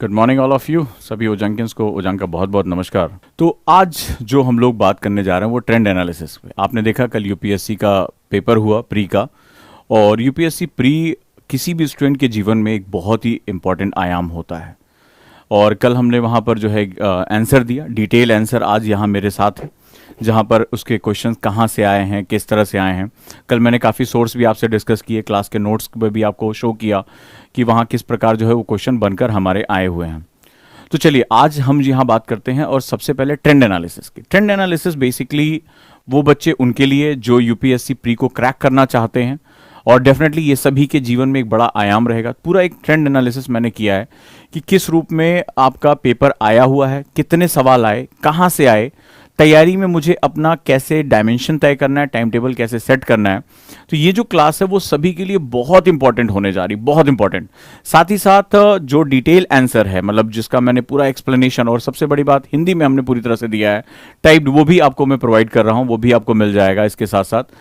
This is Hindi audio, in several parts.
Good morning all of you. सभी ओजंकियंस को ओजंक का बहुत बहुत नमस्कार। तो आज जो हम लोग बात करने जा रहे हैं वो ट्रेंड एनालिसिस पे। आपने देखा कल यूपीएससी का पेपर हुआ प्री का, और यूपीएससी प्री किसी भी स्टूडेंट के जीवन में एक बहुत ही इंपॉर्टेंट आयाम होता है। और कल हमने वहाँ पर जो है आंसर दिया, डिटेल आंसर आज यहाँ मेरे साथ है, जहाँ पर उसके क्वेश्चंस कहाँ से आए हैं, किस तरह से आए हैं। कल मैंने काफ़ी सोर्स भी आपसे डिस्कस किए, क्लास के नोट्स में भी आपको शो किया कि वहाँ किस प्रकार जो है वो क्वेश्चन बनकर हमारे आए हुए हैं। तो चलिए आज हम यहाँ बात करते हैं, और सबसे पहले ट्रेंड एनालिसिस की। ट्रेंड एनालिसिस बेसिकली वो बच्चे उनके लिए जो यूपीएससी प्री को क्रैक करना चाहते हैं, और डेफिनेटली ये सभी के जीवन में एक बड़ा आयाम रहेगा। पूरा एक ट्रेंड एनालिसिस मैंने किया है कि किस रूप में आपका पेपर आया हुआ है, कितने सवाल आए, कहाँ से आए, तैयारी में मुझे अपना कैसे डायमेंशन तय करना है, टाइम टेबल कैसे सेट करना है। तो ये जो क्लास है वो सभी के लिए बहुत इंपॉर्टेंट होने जा रही, बहुत इंपॉर्टेंट। साथ ही साथ जो डिटेल आंसर है, मतलब जिसका मैंने पूरा एक्सप्लेनेशन, और सबसे बड़ी बात हिंदी में हमने पूरी तरह से दिया है टाइप्ड, वो भी आपको मैं प्रोवाइड कर रहा हूँ, वो भी आपको मिल जाएगा इसके साथ साथ।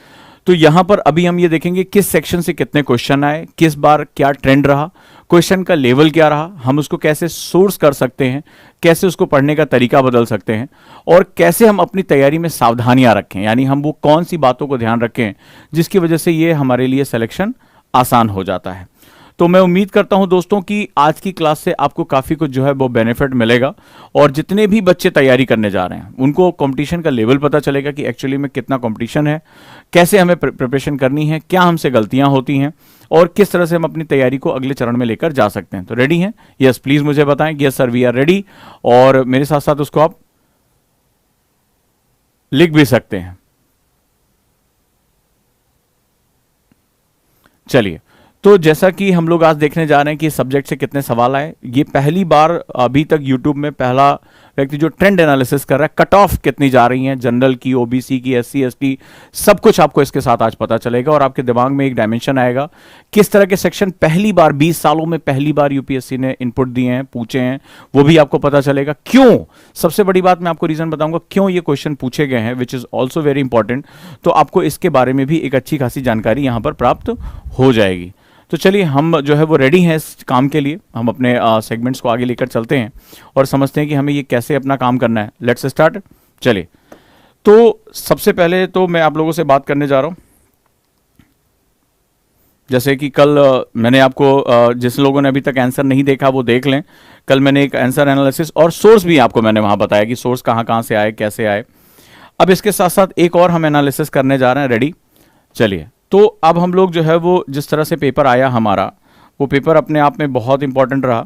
तो यहां पर अभी हम ये देखेंगे किस सेक्शन से कितने क्वेश्चन आए, किस बार क्या ट्रेंड रहा, क्वेश्चन का लेवल क्या रहा, हम उसको कैसे सोर्स कर सकते हैं, कैसे उसको पढ़ने का तरीका बदल सकते हैं, और कैसे हम अपनी तैयारी में सावधानियां रखें, यानी हम वो कौन सी बातों को ध्यान रखें जिसकी वजह से ये हमारे लिए सिलेक्शन आसान हो जाता है। तो मैं उम्मीद करता हूं दोस्तों कि आज की क्लास से आपको काफ़ी कुछ जो है वो बेनिफिट मिलेगा, और जितने भी बच्चे तैयारी करने जा रहे हैं उनको कंपटीशन का लेवल पता चलेगा कि एक्चुअली में कितना कंपटीशन है, कैसे हमें प्रिपरेशन करनी है, क्या हमसे गलतियां होती हैं, और किस तरह से हम अपनी तैयारी को अगले चरण में लेकर जा सकते हैं। तो रेडी हैं? यस प्लीज़ मुझे बताएं। Yes sir we are ready. और मेरे साथ साथ उसको आप लिख भी सकते हैं। चलिए, तो जैसा कि हम लोग आज देखने जा रहे हैं कि सब्जेक्ट से कितने सवाल आए। ये पहली बार अभी तक यूट्यूब में पहला व्यक्ति जो ट्रेंड एनालिसिस कर रहा है, कट ऑफ कितनी जा रही हैं, जनरल की, ओबीसी की, एससी एसटी, सब कुछ आपको इसके साथ आज पता चलेगा, और आपके दिमाग में एक डायमेंशन आएगा। किस तरह के सेक्शन पहली बार 20 सालों में पहली बार यूपीएससी ने इनपुट दिए हैं, पूछे हैं, वो भी आपको पता चलेगा। क्यों, सबसे बड़ी बात मैं आपको रीजन बताऊंगा क्यों ये क्वेश्चन पूछे गए हैं, which is also very important. तो आपको इसके बारे में भी एक अच्छी खासी जानकारी यहां पर प्राप्त हो जाएगी। तो चलिए हम जो है वो रेडी हैं इस काम के लिए। हम अपने सेगमेंट्स को आगे लेकर चलते हैं और समझते हैं कि हमें ये कैसे अपना काम करना है। Let's start. चलिए, तो सबसे पहले तो मैं आप लोगों से बात करने जा रहा हूं, जैसे कि कल मैंने आपको जिस लोगों ने अभी तक आंसर नहीं देखा वो देख लें। कल मैंने एक आंसर एनालिसिस और सोर्स भी आपको मैंने वहां बताया कि सोर्स कहाँ कहाँ से आए, कैसे आए। अब इसके साथ साथ एक और हम एनालिसिस करने जा रहे हैं। रेडी? चलिए, तो अब हम लोग जो है वो जिस तरह से पेपर आया हमारा, वो पेपर अपने आप में बहुत इंपॉर्टेंट रहा,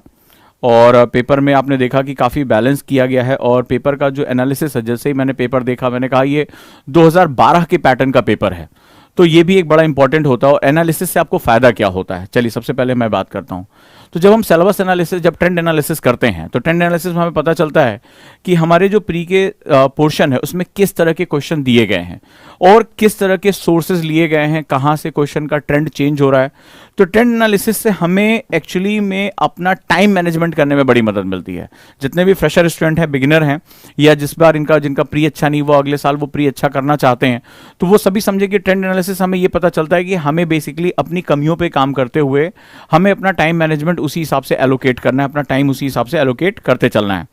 और पेपर में आपने देखा कि काफ़ी बैलेंस किया गया है। और पेपर का जो एनालिसिस है, जैसे ही मैंने पेपर देखा मैंने कहा ये 2012 के पैटर्न का पेपर है, तो ये भी एक बड़ा इंपॉर्टेंट होता है। और एनालिसिस से आपको फ़ायदा क्या होता है, चलिए सबसे पहले मैं बात करता हूँ। तो जब हम सिलेबस एनालिसिस, जब ट्रेंड एनालिसिस करते हैं, तो ट्रेंड एनालिसिस में हमें पता चलता है कि हमारे जो प्री के पोर्शन है उसमें किस तरह के क्वेश्चन दिए गए हैं और किस तरह के सोर्सेज लिए गए हैं, कहाँ से क्वेश्चन का ट्रेंड चेंज हो रहा है। तो ट्रेंड एनालिसिस से हमें एक्चुअली में अपना टाइम मैनेजमेंट करने में बड़ी मदद मिलती है। जितने भी फ्रेशर स्टूडेंट हैं, बिगिनर हैं, या जिस बार जिनका प्री अच्छा नहीं, वो अगले साल वो प्री अच्छा करना चाहते हैं, तो वो सभी समझे कि ट्रेंड एनालिसिस हमें ये पता चलता है कि हमें बेसिकली अपनी कमियों पे काम करते हुए हमें अपना टाइम मैनेजमेंट उसी हिसाब से एलोकेट करना है, अपना टाइम उसी हिसाब से एलोकेट करते चलना है।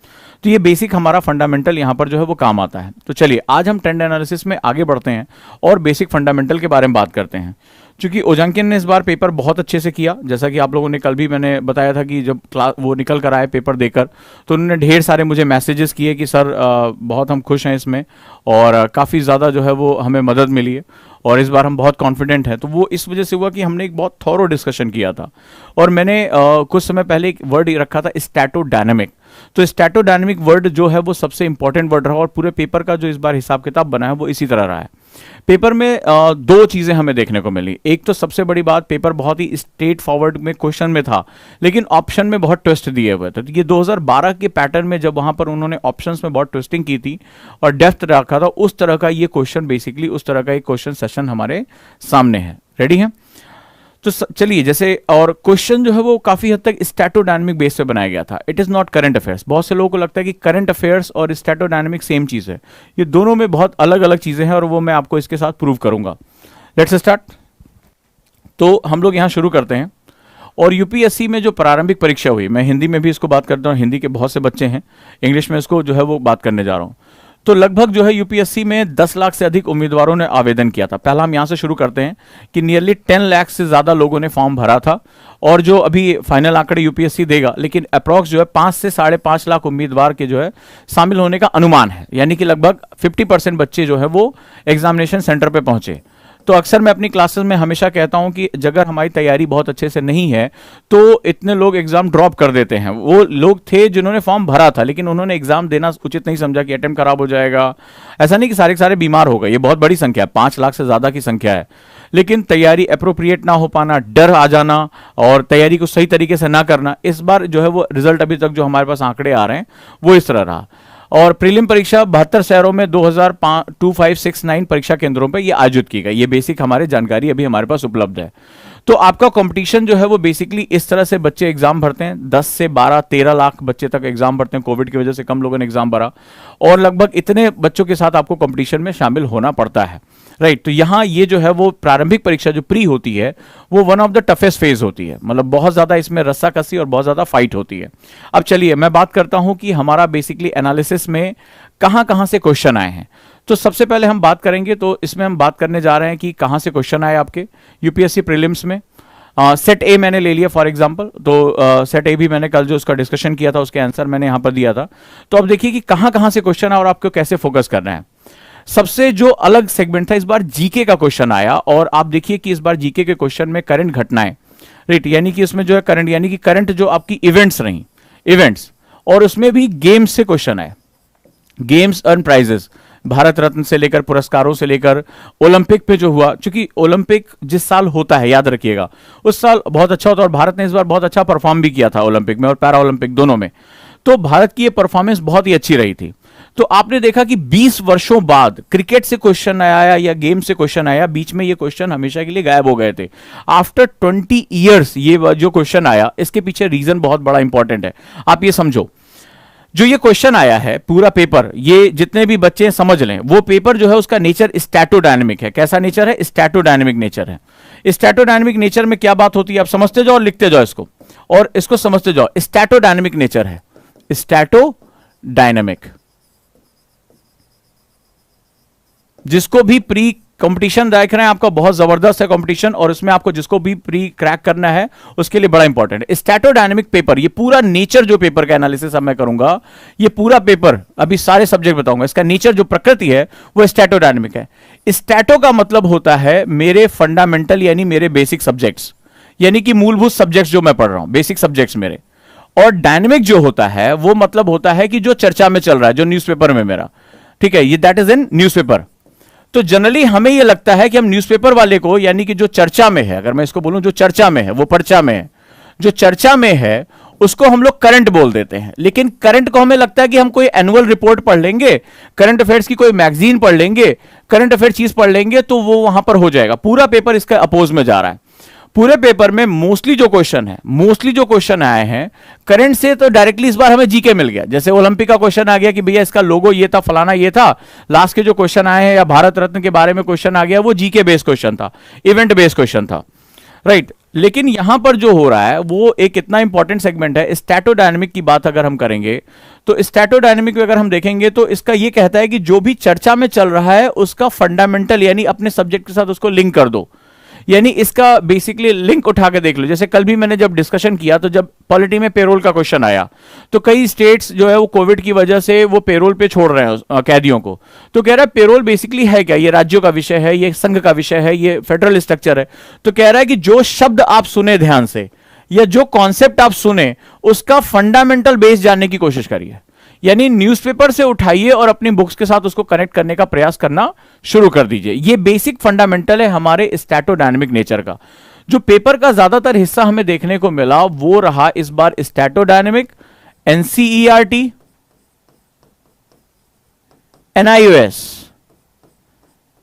तो ये बेसिक हमारा फंडामेंटल यहाँ पर जो है वो काम आता है। तो चलिए आज हम ट्रेंड एनालिसिस में आगे बढ़ते हैं और बेसिक फंडामेंटल के बारे में बात करते हैं। क्योंकि ओजंकियन ने इस बार पेपर बहुत अच्छे से किया, जैसा कि आप लोगों ने कल भी मैंने बताया था कि जब क्लास वो निकल कर आए पेपर देकर, तो उन्होंने ढेर सारे मुझे मैसेजेस किए कि सर बहुत हम खुश हैं इसमें, और काफ़ी ज़्यादा जो है वो हमें मदद मिली है, और इस बार हम बहुत कॉन्फिडेंट हैं। तो वो इस वजह से हुआ कि हमने एक बहुत थॉरो डिस्कशन किया था, और मैंने कुछ समय पहले एक वर्ड रखा था स्टैटोडायनेमिक। तो स्टैटोडायनेमिक वर्ड जो है वो सबसे इंपॉर्टेंट वर्ड रहा, और पूरे पेपर का जो इस बार हिसाब किताब बना है वो इसी तरह रहा है। पेपर में दो चीजें हमें देखने को मिली। एक तो सबसे बड़ी बात, पेपर बहुत ही स्ट्रेट फॉरवर्ड में क्वेश्चन में था, लेकिन ऑप्शन में बहुत ट्विस्ट दिए हुए थे। तो ये 2012 के पैटर्न में जब वहां पर उन्होंने ऑप्शंस में बहुत ट्विस्टिंग की थी और डेप्थ रखा था, उस तरह का ये क्वेश्चन, बेसिकली उस तरह का एक क्वेश्चन सेशन हमारे सामने है। रेडी है? तो चलिए, जैसे और क्वेश्चन जो है वो काफी हद तक स्टैटोडायनेमिक बेस पे बनाया गया था। It is not current affairs. बहुत से लोगों को लगता है कि करंट अफेयर्स और स्टैटोडायनेमिक सेम चीज है। ये दोनों में बहुत अलग अलग चीजें हैं, और वो मैं आपको इसके साथ प्रूव करूंगा। Let's start. तो हम लोग यहां शुरू करते हैं, और यूपीएससी में जो प्रारंभिक परीक्षा हुई, मैं हिंदी में भी इसको बात करता हूँ, हिंदी के बहुत से बच्चे हैं, इंग्लिश में इसको जो है वो बात करने जा रहा हूँ। तो लगभग जो है यूपीएससी में 10 लाख से अधिक उम्मीदवारों ने आवेदन किया था। पहला हम यहाँ से शुरू करते हैं कि नियरली 10 लाख से ज़्यादा लोगों ने फॉर्म भरा था, और जो अभी फाइनल आंकड़े यूपीएससी देगा, लेकिन अप्रॉक्स जो है 5 से 5.5 लाख उम्मीदवार के जो है शामिल होने का अनुमान है, यानी कि लगभग 50% बच्चे जो है वो एग्जामिनेशन सेंटर पे पहुंचे। तो अक्सर मैं अपनी क्लासेस में हमेशा कहता हूं कि अगर हमारी तैयारी बहुत अच्छे से नहीं है तो इतने लोग एग्जाम ड्रॉप कर देते हैं। वो लोग थे जिन्होंने फॉर्म भरा था, लेकिन उन्होंने एग्जाम देना उचित नहीं समझा कि अटेम्प्ट खराब हो जाएगा। ऐसा नहीं कि सारे के सारे बीमार हो गए, ये बहुत बड़ी संख्या है, 5 लाख से ज्यादा की संख्या है, लेकिन तैयारी अप्रोप्रिएट ना हो पाना, डर आ जाना और तैयारी को सही तरीके से ना करना, इस बार जो है वो रिजल्ट अभी तक जो हमारे पास आंकड़े आ रहे हैं वो इस तरह रहा। और प्रीलिम परीक्षा 72 शहरों में 2569 परीक्षा केंद्रों पर यह आयोजित की गई। ये बेसिक हमारे जानकारी अभी हमारे पास उपलब्ध है। तो आपका कंपटीशन जो है वो बेसिकली इस तरह से बच्चे एग्जाम भरते हैं, 10 से 12 13 लाख बच्चे तक एग्जाम भरते हैं। कोविड की वजह से कम लोगों ने एग्जाम भरा, और लगभग इतने बच्चों के साथ आपको कंपटीशन में शामिल होना पड़ता है, राइट। तो यहाँ ये जो है वो प्रारंभिक परीक्षा जो प्री होती है वो one of the toughest phase होती है, मतलब बहुत ज्यादा इसमें रस्साकसी और बहुत ज्यादा फाइट होती है। अब चलिए मैं बात करता हूं कि हमारा बेसिकली एनालिसिस में कहां कहां से क्वेश्चन आए हैं। तो सबसे पहले हम बात करेंगे, तो इसमें हम बात करने जा रहे हैं कि कहां से क्वेश्चन आए आपके यूपीएससी प्रीलिम्स में। सेट ए मैंने ले लिया फॉर एग्जांपल, तो सेट ए भी मैंने कल जो उसका डिस्कशन किया था उसके आंसर मैंने यहां पर दिया था। तो अब देखिए कि कहां कहां से क्वेश्चन आया और आपको कैसे फोकस करना है। सबसे जो अलग सेगमेंट था, इस बार जीके का क्वेश्चन आया, और आप देखिए कि इस बार जीके के क्वेश्चन में करंट घटनाएं, राइट, यानी कि इसमें जो है करंट, यानी कि करंट जो आपकी इवेंट्स रही, इवेंट्स, और उसमें भी गेम्स से क्वेश्चन आए, games earn prices, Bharat Ratna से लेकर पुरस्कारों से लेकर ओलंपिक पे जो हुआ, क्योंकि ओलंपिक जिस साल होता है याद रखिएगा उस साल बहुत अच्छा होता है, और भारत ने इस बार बहुत अच्छा परफॉर्म भी किया था ओलंपिक में और पैरा ओलंपिक दोनों में। तो भारत की ये परफॉर्मेंस बहुत ही अच्छी रही थी। तो आपने देखा कि 20 वर्षों बाद क्रिकेट से क्वेश्चन आया या गेम से क्वेश्चन आया, बीच में ये क्वेश्चन हमेशा के लिए गायब हो गए थे। आफ्टर 20 ईयर्स ये जो क्वेश्चन आया, इसके पीछे रीजन बहुत बड़ा इंपॉर्टेंट है। आप ये समझो, जो ये क्वेश्चन आया है पूरा पेपर, ये जितने भी बच्चे समझ लें, वो पेपर जो है उसका नेचर स्टैटोडायनेमिक है। कैसा नेचर है? स्टैटोडायनेमिक नेचर है। स्टैटोडायनेमिक नेचर में क्या बात होती है आप समझते जाओ और लिखते जाओ इसको, और इसको समझते जाओ। स्टैटोडायनेमिक नेचर है, स्टैटोडायनेमिक। जिसको भी प्री कंपटीशन देख रहे हैं, आपका बहुत जबरदस्त है कंपटीशन, और इसमें आपको जिसको भी प्री क्रैक करना है उसके लिए बड़ा इंपॉर्टेंट है स्टैटोडायनेमिक पेपर। ये पूरा नेचर जो पेपर का एनालिसिस अब मैं करूंगा, ये पूरा पेपर अभी सारे सब्जेक्ट बताऊंगा, इसका नेचर जो प्रकृति है वो स्टैटोडायनेमिक है। स्टैटो का मतलब होता है मेरे फंडामेंटल यानी मेरे बेसिक सब्जेक्ट्स, यानी कि मूलभूत सब्जेक्ट्स जो मैं पढ़ रहा हूं, बेसिक सब्जेक्ट्स मेरे। और डायनेमिक जो होता है वो मतलब होता है कि जो चर्चा में चल रहा है, जो न्यूज़पेपर में मेरा, ठीक है, ये दैट इज इन न्यूज़पेपर। तो जनरली हमें यह लगता है कि हम न्यूज़पेपर वाले को, यानी कि जो चर्चा में है, अगर मैं इसको बोलूं जो चर्चा में है वो पर्चा में है, जो चर्चा में है उसको हम लोग करंट बोल देते हैं। लेकिन करंट को हमें लगता है कि हम कोई एनुअल रिपोर्ट पढ़ लेंगे, करंट अफेयर्स की कोई मैगजीन पढ़ लेंगे, करंट अफेयर चीज पढ़ लेंगे तो वो वहां पर हो जाएगा। पूरा पेपर इसका अपोज में जा रहा है। पूरे पेपर में मोस्टली जो क्वेश्चन आए हैं करंट से, तो डायरेक्टली इस बार हमें जीके मिल गया। जैसे ओलंपिक का क्वेश्चन आ गया कि भैया इसका लोगो ये था, फलाना ये था। लास्ट के जो क्वेश्चन आए हैं या भारत रत्न के बारे में क्वेश्चन आ गया, वो जीके बेस्ड क्वेश्चन था, इवेंट बेस्ड क्वेश्चन था, राइट। लेकिन यहां पर जो हो रहा है वो एक इतना इंपॉर्टेंट सेगमेंट है। स्टैटोडायनेमिक की बात अगर हम करेंगे तो स्टैटोडायनेमिक में अगर हम देखेंगे तो इसका ये कहता है कि जो भी चर्चा में चल रहा है उसका फंडामेंटल यानी अपने सब्जेक्ट के साथ उसको लिंक कर दो, यानी इसका बेसिकली लिंक उठा के देख लो। जैसे कल भी मैंने जब डिस्कशन किया तो जब पॉलिटी में पेरोल का क्वेश्चन आया तो कई स्टेट्स जो है वो कोविड की वजह से वो पेरोल पे छोड़ रहे हैं कैदियों को। तो कह रहा है पेरोल बेसिकली है क्या? ये राज्यों का विषय है, ये संघ का विषय है, ये फेडरल स्ट्रक्चर है। तो कह रहा है कि जो शब्द आप सुने ध्यान से या जो कॉन्सेप्ट आप सुने उसका फंडामेंटल बेस जानने की कोशिश करिए, यानी न्यूज़पेपर से उठाइए और अपनी बुक्स के साथ उसको कनेक्ट करने का प्रयास करना शुरू कर दीजिए। ये बेसिक फंडामेंटल है हमारे स्टैटोडायनेमिक नेचर का। जो पेपर का ज्यादातर हिस्सा हमें देखने को मिला वो रहा इस बार स्टैटोडायनेमिक, एनसीईआरटी, एनआईओएस।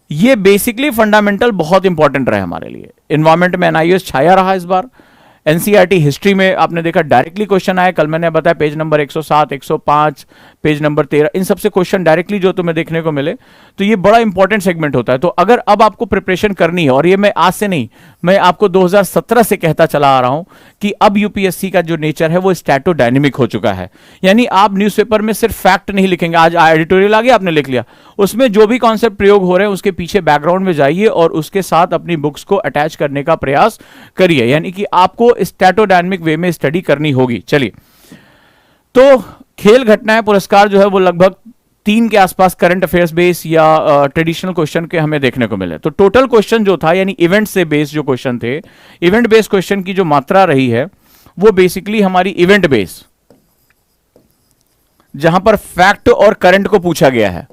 ये बेसिकली फंडामेंटल बहुत इंपॉर्टेंट रहे हमारे लिए। एनवायरमेंट में एनआईओएस छाया रहा इस बार, एनसीईआरटी हिस्ट्री में आपने देखा डायरेक्टली क्वेश्चन आए, कल मैंने बताया पेज नंबर 107, 105, पेज नंबर 13, इन सबसे क्वेश्चन डायरेक्टली जो तुम्हें देखने को मिले। तो ये बड़ा इंपॉर्टेंट सेगमेंट होता है। तो अगर अब आपको प्रिपरेशन करनी है, और ये मैं आज से नहीं, मैं आपको 2017 से कहता चला आ रहा हूं कि अब यूपीएससी का जो नेचर है वो स्टैटो डायनेमिक हो चुका है। यानी आप न्यूज़पेपर में सिर्फ फैक्ट नहीं लिखेंगे, आज एडिटोरियल आ गया आपने लिख लिया, उसमें जो भी कॉन्सेप्ट प्रयोग हो रहे हैं उसके पीछे बैकग्राउंड में जाइए और उसके साथ अपनी बुक्स को अटैच करने का प्रयास करिए। यानी कि आपको स्टैटो डायनेमिक वे में स्टडी करनी होगी। चलिए, तो खेल घटनाएं पुरस्कार जो है वो लगभग 3 के आसपास करंट अफेयर्स बेस या ट्रेडिशनल क्वेश्चन के हमें देखने को मिले। तो टोटल क्वेश्चन जो था, यानी इवेंट से बेस जो क्वेश्चन थे, इवेंट बेस्ड क्वेश्चन की जो मात्रा रही है वो बेसिकली हमारी इवेंट बेस, जहां पर फैक्ट और करंट को पूछा गया है।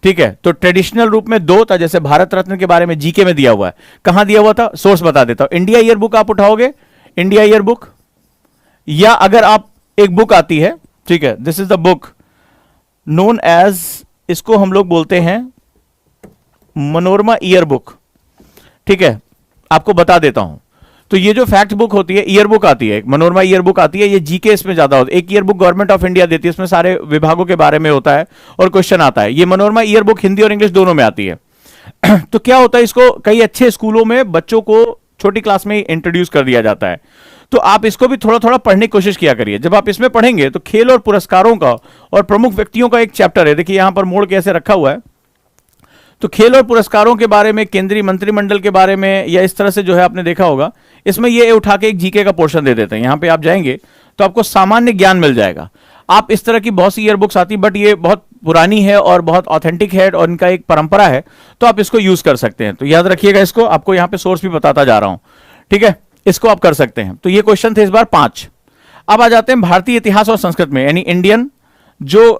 ठीक है, तो ट्रेडिशनल रूप में 2 था, जैसे भारत रत्न के बारे में जीके में दिया हुआ है। कहां दिया हुआ था, सोर्स बता देता हूं। इंडिया ईयर बुक आप उठाओगे, इंडिया ईयर बुक, या अगर आप एक बुक आती है, ठीक है, this is the book known as, इसको हम लोग बोलते हैं मनोरमा ईयर बुक। ठीक है, आपको बता देता हूं। तो ये जो फैक्ट बुक होती है, ईयर बुक आती है, मनोरमा ईयर बुक आती है, ये जीके इसमें ज्यादा होता है। एक year book government of India देती है, इसमें सारे विभागों के बारे में होता है और क्वेश्चन आता है। ये मनोरमा ईयर बुक हिंदी और इंग्लिश दोनों में आती है। तो क्या होता है, इसको कई अच्छे स्कूलों में बच्चों को छोटी क्लास में इंट्रोड्यूस कर दिया जाता है। तो आप इसको भी थोड़ा थोड़ा पढ़ने की कोशिश किया करिए। जब आप इसमें पढ़ेंगे तो खेल और पुरस्कारों का और प्रमुख व्यक्तियों का एक चैप्टर है, देखिए यहां पर मोड़ कैसे रखा हुआ है। तो खेल और पुरस्कारों के बारे में, केंद्रीय मंत्रिमंडल के बारे में, या इस तरह से जो है आपने देखा होगा, इसमें ये उठा के एक जीके का पोर्शन दे देते हैं। यहां पे आप जाएंगे तो आपको सामान्य ज्ञान मिल जाएगा। आप इस तरह की बहुत सी ईयर बुक्स आती, बट ये बहुत पुरानी है और बहुत ऑथेंटिक है और इनका एक परंपरा है, तो आप इसको यूज कर सकते हैं। तो याद रखिएगा इसको, आपको यहां पे सोर्स भी बताता जा रहा हूं। ठीक है, इसको आप कर सकते हैं। तो ये क्वेश्चन थे इस बार 5। अब आ जाते हैं भारतीय इतिहास और संस्कृत में, यानी इंडियन जो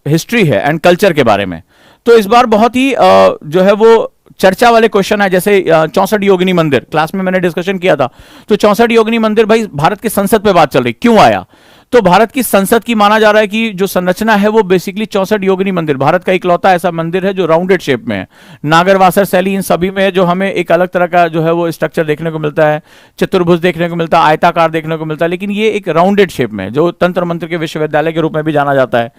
हिस्ट्री है एंड कल्चर के बारे में। तो इस बार बहुत ही जो है वो चर्चा वाले क्वेश्चन है, जैसे 64 योगिनी मंदिर, क्लास में मैंने डिस्कशन किया था। तो 64 योगिनी मंदिर, भाई भारत की संसद पे बात चल रही, क्यों आया? तो भारत की संसद की माना जा रहा है कि जो संरचना है वो बेसिकली 64 योगिनी मंदिर, भारत का इकलौता ऐसा मंदिर है जो राउंडेड शेप में है। नागर वासर शैली इन सभी में जो हमें एक अलग तरह का जो है वो स्ट्रक्चर देखने को मिलता है, चतुर्भुज देखने को मिलता है, आयताकार देखने को मिलता है, लेकिन ये एक राउंडेड शेप में, जो तंत्र मंत्र के विश्वविद्यालय के रूप में भी जाना जाता है।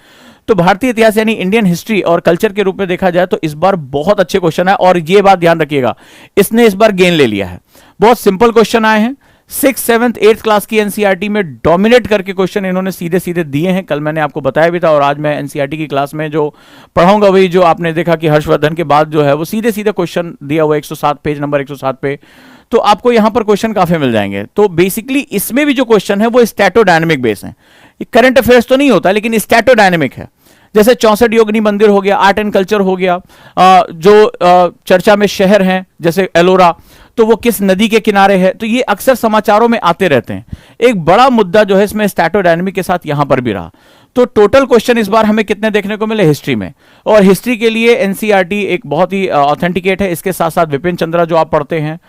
तो भारतीय इतिहास यानी इंडियन हिस्ट्री और कल्चर के रूप में देखा जाए तो इस बार बहुत अच्छे क्वेश्चन है। और ये बात ध्यान रखिएगा, इसने इस बार गेन ले लिया है। बहुत सिंपल क्वेश्चन आए हैं। 6th, 7th, 8th क्लास की एनसीईआरटी में डोमिनेट करके क्वेश्चन इन्होंने सीधे सीधे दिए हैं। कल मैंने आपको बताया भी था, और आज मैं एनसीईआरटी की क्लास में जो पढ़ाऊंगा वही जो आपने देखा कि हर्षवर्धन के बाद जो है वो सीधे सीधे क्वेश्चन दिया हुआ 107 पेज नंबर 107 पे। तो आपको यहां पर क्वेश्चन काफी मिल जाएंगे। तो बेसिकली इसमें भी जो क्वेश्चन है वो स्टैटो डायनेमिक बेस है। करंट अफेयर्स तो नहीं होता, लेकिन स्टैटो डायनेमिक है। जैसे 64 योगिनी मंदिर हो गया, आर्ट एंड कल्चर हो गया, जो चर्चा में शहर हैं जैसे एलोरा, तो वो किस नदी के किनारे है, तो ये अक्सर समाचारों में आते रहते हैं। एक बड़ा मुद्दा जो है इसमें स्टैटो डायनेमिक के साथ यहां पर भी रहा। तो टोटल क्वेश्चन इस बार हमें कितने देखने को मिले हिस्ट्री में, और हिस्ट्री के लिए एनसीईआरटी एक बहुत ही ऑथेंटिकेट है। इसके साथ साथ विपिन चंद्रा जो आप पढ़ते हैं,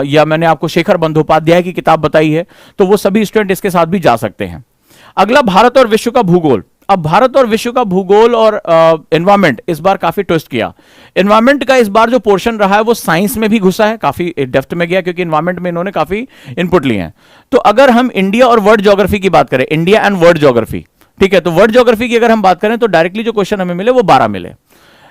या मैंने आपको शेखर बंदोपाध्याय की किताब बताई है, तो वो सभी स्टूडेंट इसके साथ भी जा सकते हैं। अगला भारत और विश्व का भूगोल। अब भारत और विश्व का भूगोल और एनवायरमेंट इस बार काफी ट्विस्ट किया। एनवायरमेंट का इस बार जो पोर्शन रहा है वो साइंस में भी घुसा है, काफी डेप्थ में गया, क्योंकि एनवायरमेंट में इन्होंने काफी इनपुट लिए हैं। तो अगर हम इंडिया और वर्ल्ड ज्योग्राफी की बात करें, इंडिया एंड वर्ल्ड ज्योग्राफी, ठीक है, तो वर्ल्ड ज्योग्राफी की अगर हम बात करें तो डायरेक्टली जो क्वेश्चन हमें मिले वो 12 मिले।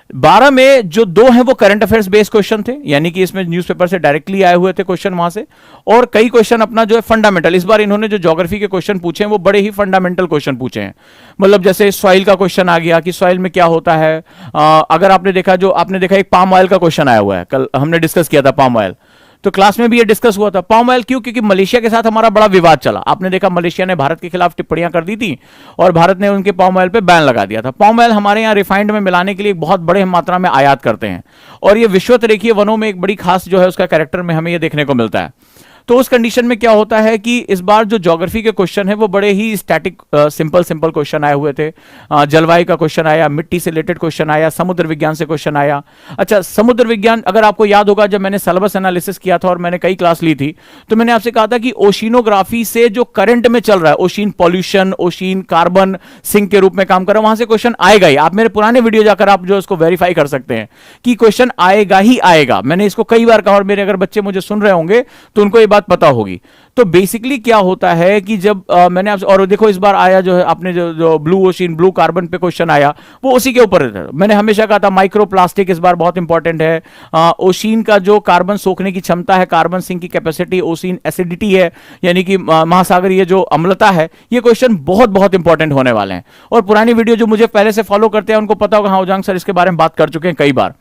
12 में जो 2 हैं वो करंट अफेयर्स बेस्ड क्वेश्चन थे, यानी कि इसमें न्यूज़पेपर से डायरेक्टली आए हुए थे क्वेश्चन वहां से, और कई क्वेश्चन अपना जो है फंडामेंटल। इस बार इन्होंने जो ज्योग्राफी के क्वेश्चन पूछे हैं वो बड़े ही फंडामेंटल क्वेश्चन पूछे हैं। मतलब जैसे सॉइल का क्वेश्चन आ गया कि सॉइल में क्या होता है। अगर आपने देखा, जो आपने देखा एक पाम ऑयल का क्वेश्चन आया हुआ है, कल हमने डिस्कस किया था पाम ऑयल, तो क्लास में भी ये डिस्कस हुआ था। पाम ऑयल क्यों? क्योंकि मलेशिया के साथ हमारा बड़ा विवाद चला। आपने देखा मलेशिया ने भारत के खिलाफ टिप्पणियां कर दी थी और भारत ने उनके पाम ऑयल पे बैन लगा दिया था। पाम ऑयल हमारे यहाँ रिफाइंड में मिलाने के लिए बहुत बड़े मात्रा में आयात करते हैं, और ये विश्वतरेखीय वनों में एक बड़ी खास जो है उसका कैरेक्टर में हमें ये देखने को मिलता है। तो उस कंडीशन में क्या होता है कि इस बार जो ज्योग्राफी के क्वेश्चन है वो बड़े ही स्टैटिक सिंपल क्वेश्चन आए हुए थे। जलवायु का क्वेश्चन आया, मिट्टी से रिलेटेड क्वेश्चन आया, समुद्र विज्ञान से क्वेश्चन आया। अच्छा, समुद्र विज्ञान अगर आपको याद होगा, जब मैंने सिलेबस एनालिसिस किया था और मैंने कई क्लास ली थी, तो मैंने आपसे कहा था कि ओशिनोग्राफी से जो करंट में चल रहा है, ocean pollution, ocean carbon sink के रूप में काम कर रहा है, वहां से क्वेश्चन आएगा ही। आप मेरे पुराने वीडियो जाकर आप जो इसको वेरीफाई कर सकते हैं कि क्वेश्चन आएगा ही आएगा। मैंने इसको कई बार कहा, और मेरे अगर बच्चे मुझे सुन रहे होंगे तो उनको ये बात बात पता होगी। तो बेसिकली क्या होता है कि जब मैंने आपसे, और देखो इस बार आया जो है आपने जो ब्लू ओशियन, ब्लू कार्बन पे क्वेश्चन आया, वो उसी के ऊपर था। मैंने हमेशा कहा था माइक्रो प्लास्टिक इस बार बहुत इंपॉर्टेंट है। ओशियन का जो कार्बन सोखने की क्षमता है, कार्बन सिंक की कैपेसिटी, ओशियन एसिडिटी है, यानी कि महासागरीय जो अम्लता है, ये क्वेश्चन बहुत बहुत इंपॉर्टेंट होने वाले हैं। और पुरानी वीडियो जो मुझे पहले से फॉलो करते हैं उनको पता होगा, हाँ उजांग सर इसके बारे में बात कर चुके हैं कई बार,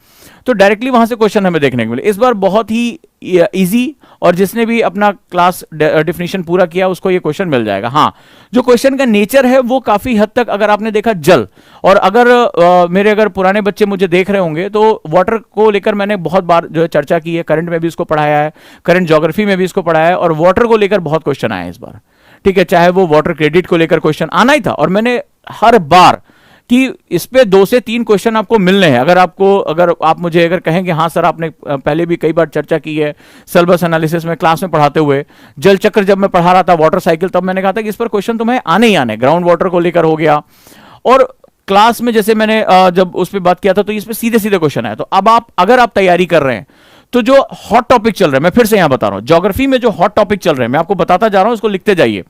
तो डायरेक्टली वहां से क्वेश्चन हमें देखने को मिले। इस बार बहुत ही इजी, और जिसने भी अपना क्लास डेफिनेशन पूरा किया उसको ये क्वेश्चन मिल जाएगा। हाँ, जो क्वेश्चन का नेचर है वो काफी हद तक, अगर आपने देखा जल, और अगर मेरे अगर पुराने बच्चे मुझे देख रहे होंगे तो वाटर को लेकर मैंने बहुत बार जो है चर्चा की है, करंट में भी इसको पढ़ाया है, करंट ज्योग्राफी में भी इसको पढ़ाया है, और वाटर को लेकर बहुत क्वेश्चन आए इस बार। ठीक है, चाहे वो वाटर क्रेडिट को लेकर क्वेश्चन आना ही था, और मैंने हर बार कि इस पे 2 से 3 क्वेश्चन आपको मिलने हैं। अगर आप मुझे अगर कहें कि हाँ सर आपने पहले भी कई बार चर्चा की है सिलेबस एनालिसिस में, क्लास में पढ़ाते हुए, जल चक्र जब मैं पढ़ा रहा था, वाटर साइकिल, तब मैंने कहा था कि इस पर क्वेश्चन तुम्हें आने ही आने, ग्राउंड वाटर को लेकर हो गया। और क्लास में जैसे मैंने जब उस पर बात किया था तो इस पर सीधे सीधे क्वेश्चन आया। तो अब अगर आप तैयारी कर रहे हैं तो जो हॉट टॉपिक चल रहे हैं, मैं फिर से यहां बता रहा हूं, ज्योग्राफी में जो हॉट टॉपिक चल रहे हैं मैं आपको बताता जा रहा हूं, इसको लिखते जाइए।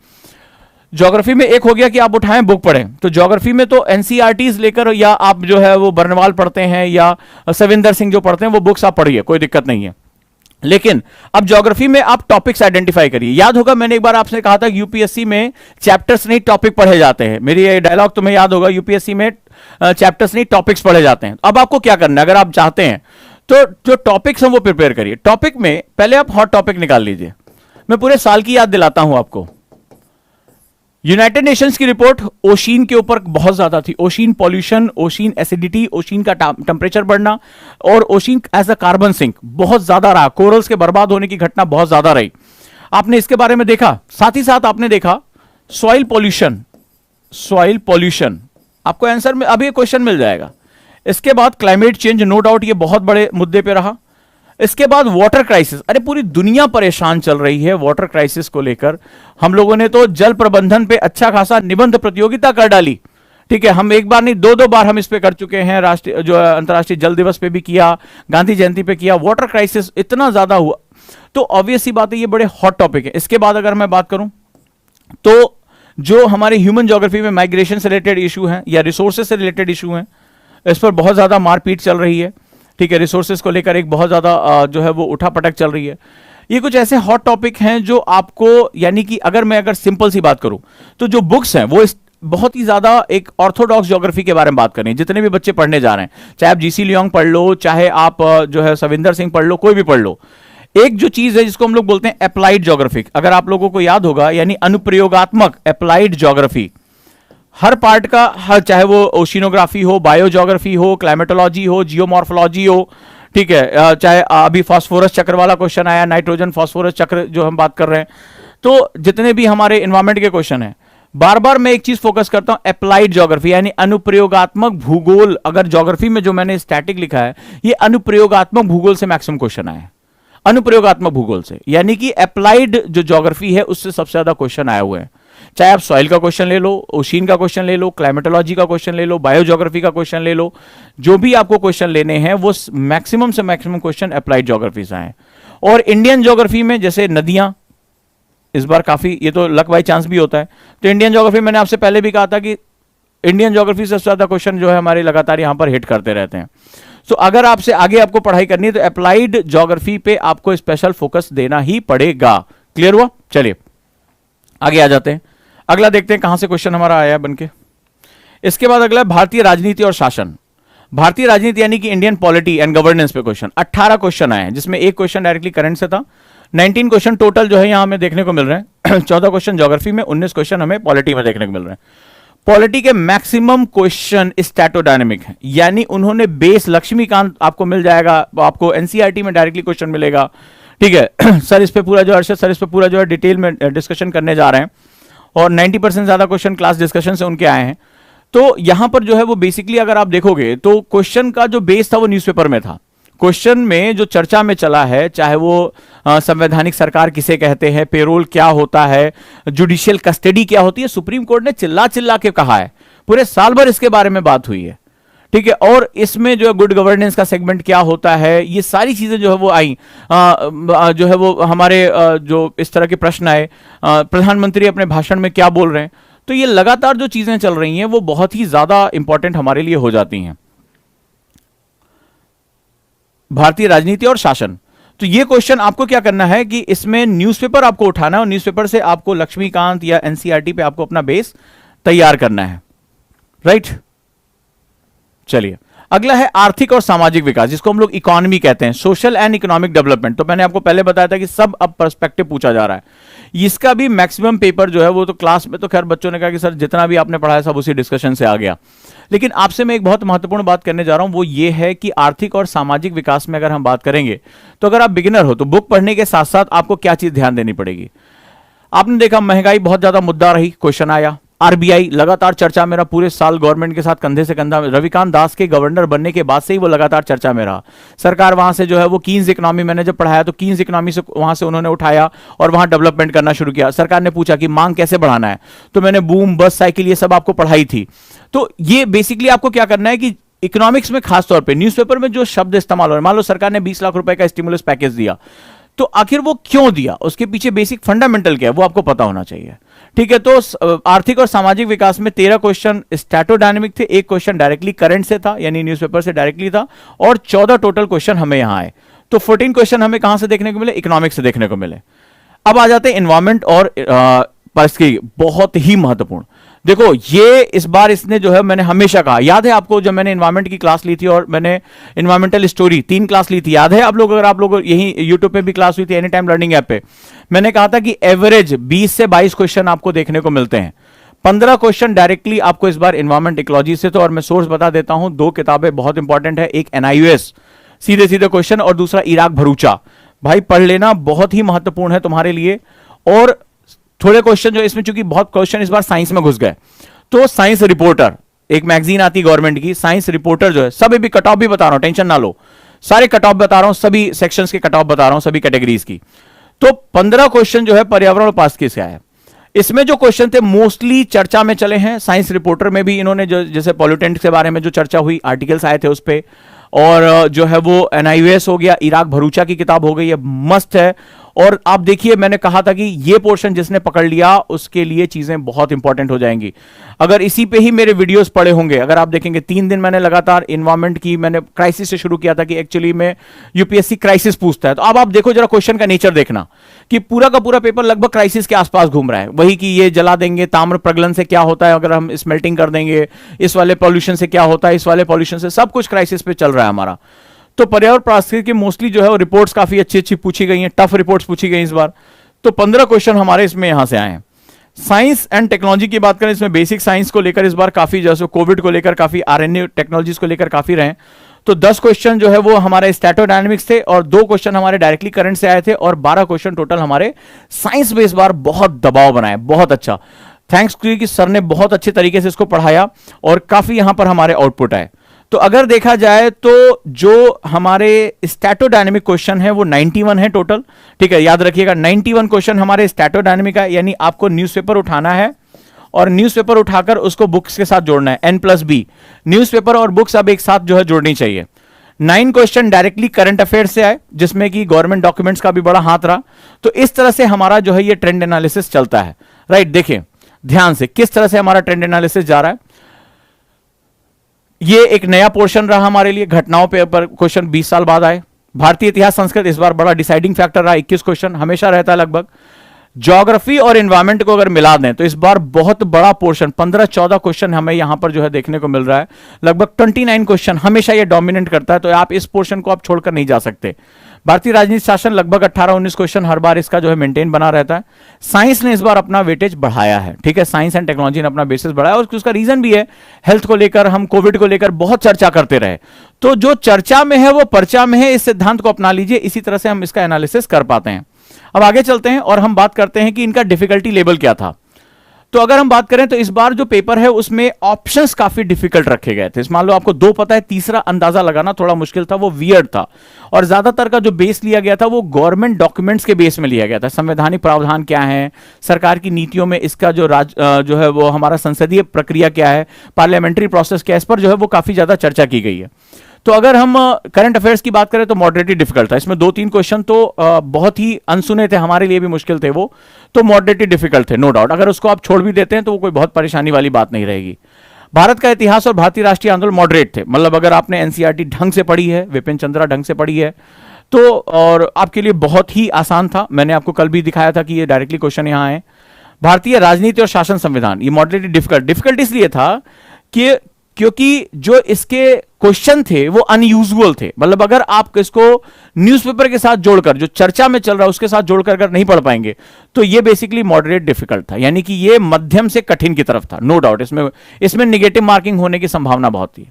ज्योग्राफी में एक हो गया कि आप उठाएं बुक पढ़ें, तो ज्योग्राफी में तो एनसीईआरटीज लेकर, या आप जो है वो बर्नवाल पढ़ते हैं या सविंदर सिंह जो पढ़ते हैं वो बुक्स आप पढ़िए, कोई दिक्कत नहीं है। लेकिन अब ज्योग्राफी में आप टॉपिक्स आइडेंटिफाई करिए। याद होगा मैंने एक बार आपसे कहा था यूपीएससी में चैप्टर्स नहीं टॉपिक पढ़े जाते हैं, मेरी ये डायलॉग तुम्हें याद होगा, यूपीएससी में चैप्टर्स नहीं टॉपिक्स पढ़े जाते हैं। अब आपको क्या करना है, अगर आप चाहते हैं तो जो टॉपिक्स हैं वो प्रिपेयर करिए। टॉपिक में पहले आप हॉट टॉपिक निकाल लीजिए। मैं पूरे साल की याद दिलाता हूं आपको। यूनाइटेड नेशंस की रिपोर्ट ओशियन के ऊपर बहुत ज्यादा थी, ocean pollution, ocean acidity, ocean का टेम्परेचर बढ़ना, और ocean as a carbon sink बहुत ज्यादा रहा, कोरल्स के बर्बाद होने की घटना बहुत ज्यादा रही। आपने इसके बारे में देखा, साथ ही साथ आपने देखा सॉइल पॉल्यूशन, सॉइल पॉल्यूशन आपको आंसर में अभी क्वेश्चन मिल जाएगा। इसके बाद क्लाइमेट चेंज, नो डाउट ये बहुत बड़े मुद्दे पे रहा। इसके बाद वाटर क्राइसिस, अरे पूरी दुनिया परेशान चल रही है वाटर क्राइसिस को लेकर। हम लोगों ने तो जल प्रबंधन पे अच्छा खासा निबंध प्रतियोगिता कर डाली। ठीक है, हम एक बार नहीं 2-2 बार हम इस पे कर चुके हैं, राष्ट्रीय जो अंतर्राष्ट्रीय जल दिवस पे भी किया, गांधी जयंती पे किया। वाटर क्राइसिस इतना ज्यादा हुआ, तो ऑब्वियस सी बात है ये बड़े हॉट टॉपिक है। इसके बाद अगर मैं बात करूं तो जो हमारे ह्यूमन ज्योग्राफी में माइग्रेशन से रिलेटेड इशू हैं या रिसोर्सेज से रिलेटेड इशू हैं, इस पर बहुत ज्यादा मारपीट चल रही है। ठीक है, रिसोर्सेज को लेकर एक बहुत ज्यादा जो है वो उठापटक चल रही है। ये कुछ ऐसे हॉट टॉपिक हैं जो आपको, यानी कि अगर सिंपल सी बात करूं तो जो बुक्स हैं वो बहुत ही ज्यादा एक ऑर्थोडॉक्स ज्योग्राफी के बारे में बात करें। जितने भी बच्चे पढ़ने जा रहे हैं, चाहे आप जीसी लियोंग पढ़ लो, चाहे आप जो है सविंदर सिंह पढ़ लो, कोई भी पढ़ लो, एक जो चीज है जिसको हम लोग बोलते हैं अप्लाइड ज्योग्राफी, अगर आप लोगों को याद होगा, यानी अनुप्रयोगात्मक अप्लाइड ज्योग्राफी, हर पार्ट का, हर चाहे वो ओशिनोग्राफी हो, बायोज्योग्राफी हो, क्लाइमेटोलॉजी हो, जियोमॉर्फोलॉजी हो, ठीक है, चाहे अभी फास्फोरस चक्र वाला क्वेश्चन आया, नाइट्रोजन फास्फोरस चक्र जो हम बात कर रहे हैं, तो जितने भी हमारे एनवायरमेंट के क्वेश्चन हैं, बार बार मैं एक चीज फोकस करता हूं, अप्लाइड ज्योग्राफी यानी अनुप्रयोगात्मक भूगोल। अगर ज्योग्राफी में जो मैंने स्टैटिक लिखा है, ये अनुप्रयोगात्मक भूगोल से मैक्सिमम क्वेश्चन आए, अनुप्रयोगात्मक भूगोल से, यानी कि अप्लाइड जो ज्योग्राफी है उससे सबसे ज्यादा क्वेश्चन आए हुए हैं। चाहे आप सॉइल का क्वेश्चन ले लो, ओशियन का क्वेश्चन ले लो, क्लाइमेटोलॉजी का क्वेश्चन ले लो, बायोज्योग्राफी का क्वेश्चन ले लो, जो भी आपको क्वेश्चन लेने हैं वो मैक्सिमम से मैक्सिमम क्वेश्चन अप्लाइड ज्योग्राफी से आए। और इंडियन ज्योग्राफी में जैसे नदियां, इस बार काफी, ये तो लक बाई चांस भी होता है, तो इंडियन ज्योग्राफी मैंने आपसे पहले भी कहा था कि इंडियन ज्योग्राफी से ज्यादा क्वेश्चन जो है हमारे लगातार यहां पर हिट करते रहते हैं। तो अगर आपसे आगे आपको पढ़ाई करनी है तो अप्लाइड ज्योग्राफी पे आपको स्पेशल फोकस देना ही पड़ेगा। क्लियर हुआ? चलिए आगे आ जाते हैं, अगला देखते हैं कहां से क्वेश्चन हमारा आया है बनके। इसके बाद अगला भारतीय राजनीति और शासन। भारतीय राजनीति यानी कि इंडियन पॉलिटी एंड गवर्नेंस पे क्वेश्चन 18 क्वेश्चन आए हैं, जिसमें एक क्वेश्चन डायरेक्टली करंट से था। 19 क्वेश्चन टोटल जो है यहां हमें देखने को मिल रहे हैं। 14 क्वेश्चन ज्योग्राफी में, 19 क्वेश्चन हमें पॉलिटी में देखने को मिल रहे हैं। पॉलिटी के मैक्सिमम क्वेश्चन स्टैटोडायनेमिक है, यानी उन्होंने बेस, लक्ष्मीकांत आपको मिल जाएगा, आपको एनसीईआरटी में डायरेक्टली क्वेश्चन मिलेगा। ठीक है सर इस पे पूरा जो अर्शद सर इस पे पूरा जो है डिटेल में डिस्कशन करने जा रहे हैं, और 90% ज्यादा क्वेश्चन क्लास डिस्कशन से उनके आए हैं। तो यहां पर जो है वो बेसिकली अगर आप देखोगे तो क्वेश्चन का जो बेस था वो न्यूज़पेपर में था। क्वेश्चन में जो चर्चा में चला है, चाहे वो संवैधानिक सरकार किसे कहते हैं, पेरोल क्या होता है, जुडिशियल कस्टडी क्या होती है, सुप्रीम कोर्ट ने चिल्ला चिल्ला के कहा है, पूरे साल भर इसके बारे में बात हुई है। ठीक है, और इसमें जो है गुड गवर्नेंस का सेगमेंट क्या होता है, ये सारी चीजें जो है वो आई, जो है वो हमारे जो इस तरह के प्रश्न आए, प्रधानमंत्री अपने भाषण में क्या बोल रहे हैं, तो ये लगातार जो चीजें चल रही हैं वो बहुत ही ज्यादा इंपॉर्टेंट हमारे लिए हो जाती हैं। भारतीय राजनीति और शासन, तो ये क्वेश्चन आपको क्या करना है कि इसमें न्यूज़पेपर आपको उठाना है और न्यूज़पेपर से आपको लक्ष्मीकांत या एनसीईआरटी पे आपको अपना बेस तैयार करना है, राइट। चलिए, अगला है आर्थिक और सामाजिक विकास, जिसको हम लोग इकोनॉमी कहते हैं, सोशल एंड इकोनॉमिक डेवलपमेंट। तो मैंने आपको पहले बताया था कि सब अब पर्सपेक्टिव पूछा जा रहा है। इसका भी मैक्सिमम पेपर जो है वो तो क्लास में तो खैर बच्चों ने कहा कि सर जितना भी आपने पढ़ाया सब उसी डिस्कशन से आ गया, लेकिन आपसे मैं एक बहुत महत्वपूर्ण बात करने जा रहा हूं, वो ये है कि आर्थिक और सामाजिक विकास में अगर हम बात करेंगे तो अगर आप बिगिनर हो तो बुक पढ़ने के साथ साथ आपको क्या चीज ध्यान देनी पड़ेगी। आपने देखा महंगाई बहुत ज्यादा मुद्दा रही, क्वेश्चन आया। आरबीआई लगातार चर्चा में रहा, पूरे साल गवर्नमेंट के साथ कंधे से कंधा, रविकांत दास के गवर्नर बनने के बाद से ही वो लगातार चर्चा में रहा। सरकार वहां से जो है वो कीन्स इकोनॉमी, मैंने जब पढ़ाया तो कीन्स इकोनॉमी से वहां से उन्होंने उठाया और वहां डेवलपमेंट करना शुरू किया। सरकार ने पूछा कि मांग कैसे बढ़ाना है, तो मैंने बूम, बस, साइकिल, ये सब आपको पढ़ाई थी। तो ये बेसिकली आपको क्या करना है कि इकोनॉमिक्स में खासतौर पर न्यूज़पेपर में जो शब्द इस्तेमाल हो रहे हैं, मान लो सरकार ने 20 लाख रुपए का स्टिमुलस पैकेज दिया, तो आखिर वो क्यों दिया, उसके पीछे बेसिक फंडामेंटल क्या है वो आपको पता होना चाहिए, ठीक है। तो आर्थिक और सामाजिक विकास में 13 क्वेश्चन स्टैटोडायनेमिक थे, एक क्वेश्चन डायरेक्टली करंट से था यानी न्यूज़पेपर से डायरेक्टली था, और 14 टोटल क्वेश्चन हमें यहां आए। तो 14 क्वेश्चन हमें कहां से देखने को मिले, इकोनॉमिक्स से देखने को मिले। अब आ जाते हैं एनवायरमेंट और परिस्थिति, बहुत ही महत्वपूर्ण। देखो ये इस बार इसने जो है, मैंने हमेशा कहा, याद है आपको जब मैंने एनवायरमेंट की क्लास ली थी और मैंने एनवायरमेंटल स्टोरी 3 क्लास ली थी, याद है आप लोग, अगर आप लोग यही यूट्यूब पे भी क्लास हुई थी एनी टाइम लर्निंग ऐप पे, मैंने कहा था कि एवरेज 20 से 22 क्वेश्चन आपको देखने को मिलते हैं। 15 क्वेश्चन डायरेक्टली आपको इस बार एनवायरमेंट इकोलॉजी से, तो और मैं सोर्स बता देता हूं, 2 किताबें बहुत इंपॉर्टेंट है, एक एनआईयूएस सीधे सीधे क्वेश्चन और दूसरा इराक भरूचा, भाई पढ़ लेना, बहुत ही महत्वपूर्ण है तुम्हारे लिए। और थोड़े क्वेश्चन जो इसमें, चूंकि बहुत क्वेश्चन इस बार साइंस में घुस गए, तो साइंस रिपोर्टर, एक मैगजीन आती गवर्नमेंट की, साइंस रिपोर्टर जो है, सभी भी कट ऑफ भी बता रहा हूं, टेंशन ना लो, सारे कट ऑफ बता रहा हूं, सभी सेक्शंस के कट ऑफ बता रहा हूं, सभी कैटेगरीज की। तो 15 क्वेश्चन जो है पर्यावरण और पारिस्थितिकी से आया। इसमें जो क्वेश्चन थे मोस्टली चर्चा में चले हैं, साइंस रिपोर्टर में भी इन्होंने जो जैसे पॉल्यूटेंट के बारे में जो चर्चा हुई, आर्टिकल्स आए थे उस पर, और जो है वो एनआईयूएस हो गया, इराक भरूचा की किताब हो गई, ये मस्त है। और आप देखिए मैंने कहा था कि ये पोर्शन जिसने पकड़ लिया उसके लिए चीजें बहुत इंपॉर्टेंट हो जाएंगी। अगर इसी पे ही मेरे वीडियोस पड़े होंगे, अगर आप देखेंगे 3 दिन मैंने लगातार एनवायरमेंट की, मैंने क्राइसिस से शुरू किया था कि एक्चुअली में यूपीएससी क्राइसिस पूछता है, तो अब आप देखो जरा क्वेश्चन का नेचर देखना कि पूरा का पूरा पेपर लगभग क्राइसिस के आसपास घूम रहा है, वही कि ये जला देंगे, ताम्र प्रगलन से क्या होता है अगर हम स्मेल्टिंग कर देंगे, इस वाले पॉल्यूशन से क्या होता है, इस वाले पॉल्यूशन से, सब कुछ क्राइसिस पे चल रहा है हमारा। तो पर्यावरण पारिस्थितिकी की मोस्टली जो है वो रिपोर्ट्स काफी अच्छी अच्छी पूछी गई हैं, टफ रिपोर्ट्स पूछी गई इस बार। तो 15 क्वेश्चन हमारे इसमें यहां से आए हैं। साइंस एंड टेक्नोलॉजी की बात करें, इसमें बेसिक साइंस को लेकर इस बार काफी, जैसे कोविड को लेकर काफी, आरएनए टेक्नोलॉजीज को लेकर काफी रहे। तो 10 क्वेश्चन जो है वो हमारे स्टैटोडायनेमिक्स थे और 2 क्वेश्चन हमारे डायरेक्टली करंट से आए थे और 12 क्वेश्चन टोटल हमारे साइंस पे इस बार बहुत दबाव बनाए, बहुत अच्छा, थैंक्स कि सर ने बहुत अच्छे तरीके से इसको पढ़ाया और काफी यहां पर हमारे आउटपुट आए। तो अगर देखा जाए तो जो हमारे स्टैटोडायनेमिक क्वेश्चन है वो 91 है टोटल, ठीक है, याद रखिएगा 91 क्वेश्चन हमारे स्टैटोडायनेमिक है, यानी आपको न्यूज़पेपर उठाना है और न्यूज़पेपर उठाकर उसको बुक्स के साथ जोड़ना है, N+B, न्यूज़पेपर और बुक्स अब एक साथ जो है जोड़नी चाहिए। 9 क्वेश्चन डायरेक्टली करंट अफेयर्स से आए, जिसमें कि गवर्नमेंट डॉक्यूमेंट्स का भी बड़ा हाथ रहा। तो इस तरह से हमारा जो है ये ट्रेंड एनालिसिस चलता है, राइट। देखिए ध्यान से किस तरह से हमारा ट्रेंड एनालिसिस जा रहा है। ये एक नया पोर्शन रहा हमारे लिए, घटनाओं पे पर क्वेश्चन 20 साल बाद आए। भारतीय इतिहास संस्कृत इस बार बड़ा डिसाइडिंग फैक्टर रहा, 21 क्वेश्चन हमेशा रहता है लगभग। ज्योग्राफी और एनवायरमेंट को अगर मिला दें तो इस बार बहुत बड़ा पोर्शन 15-14 क्वेश्चन हमें यहां पर जो है देखने को मिल रहा है, लगभग 29 क्वेश्चन हमेशा ये डोमिनेट करता है। तो आप इस पोर्शन को आप छोड़कर नहीं जा सकते। भारतीय राजनीति शासन लगभग 18-19 क्वेश्चन हर बार इसका जो है मेंटेन बना रहता है। साइंस ने इस बार अपना वेटेज बढ़ाया है, ठीक है, साइंस एंड टेक्नोलॉजी ने अपना बेसिस बढ़ाया और उसका रीजन भी है, हेल्थ को लेकर, हम कोविड को लेकर बहुत चर्चा करते रहे, तो जो चर्चा में है वो पर्चा में है, इस सिद्धांत को अपना लीजिए, इसी तरह से हम इसका एनालिसिस कर पाते हैं। अब आगे चलते हैं और हम बात करते हैं कि इनका डिफिकल्टी लेवल क्या था। तो अगर हम बात करें तो इस बार जो पेपर है उसमें ऑप्शंस काफी डिफिकल्ट रखे गए थे। मान लो आपको दो पता है, तीसरा अंदाजा लगाना थोड़ा मुश्किल था, वो वियर्ड था। और ज्यादातर का जो बेस लिया गया था वो गवर्नमेंट डॉक्यूमेंट्स के बेस में लिया गया था। संवैधानिक प्रावधान क्या है, सरकार की नीतियों में इसका जो है वो हमारा संसदीय प्रक्रिया क्या है, पार्लियामेंट्री प्रोसेस क्या है, इस पर जो है वो काफी ज्यादा चर्चा की गई है। तो अगर हम करंट अफेयर्स की बात करें तो मॉडरेटली डिफिकल्ट था। इसमें दो तीन क्वेश्चन तो बहुत ही अनसुने थे, हमारे लिए भी मुश्किल थे, वो तो मॉडरेटली डिफिकल्ट थे, नो डाउट। अगर उसको आप छोड़ भी देते हैं तो वो कोई बहुत परेशानी वाली बात नहीं रहेगी। भारत का इतिहास और भारतीय राष्ट्रीय आंदोलन मॉडरेट थे, मतलब अगर आपने एनसीईआरटी ढंग से पढ़ी है, विपिन चंद्रा ढंग से पढ़ी है तो, और आपके लिए बहुत ही आसान था। मैंने आपको कल भी दिखाया था कि ये डायरेक्टली क्वेश्चन यहां है। भारतीय राजनीति और शासन संविधान, ये मॉडरेटली डिफिकल्ट इसलिए था कि क्योंकि जो इसके क्वेश्चन थे वो अनयूजुअल थे। मतलब अगर आप इसको न्यूज़पेपर के साथ जोड़कर, जो चर्चा में चल रहा है उसके साथ जोड़कर अगर नहीं पढ़ पाएंगे तो ये बेसिकली मॉडरेट डिफिकल्ट था, यानी कि ये मध्यम से कठिन की तरफ था, नो डाउट। इसमें निगेटिव मार्किंग होने की संभावना बहुत थी,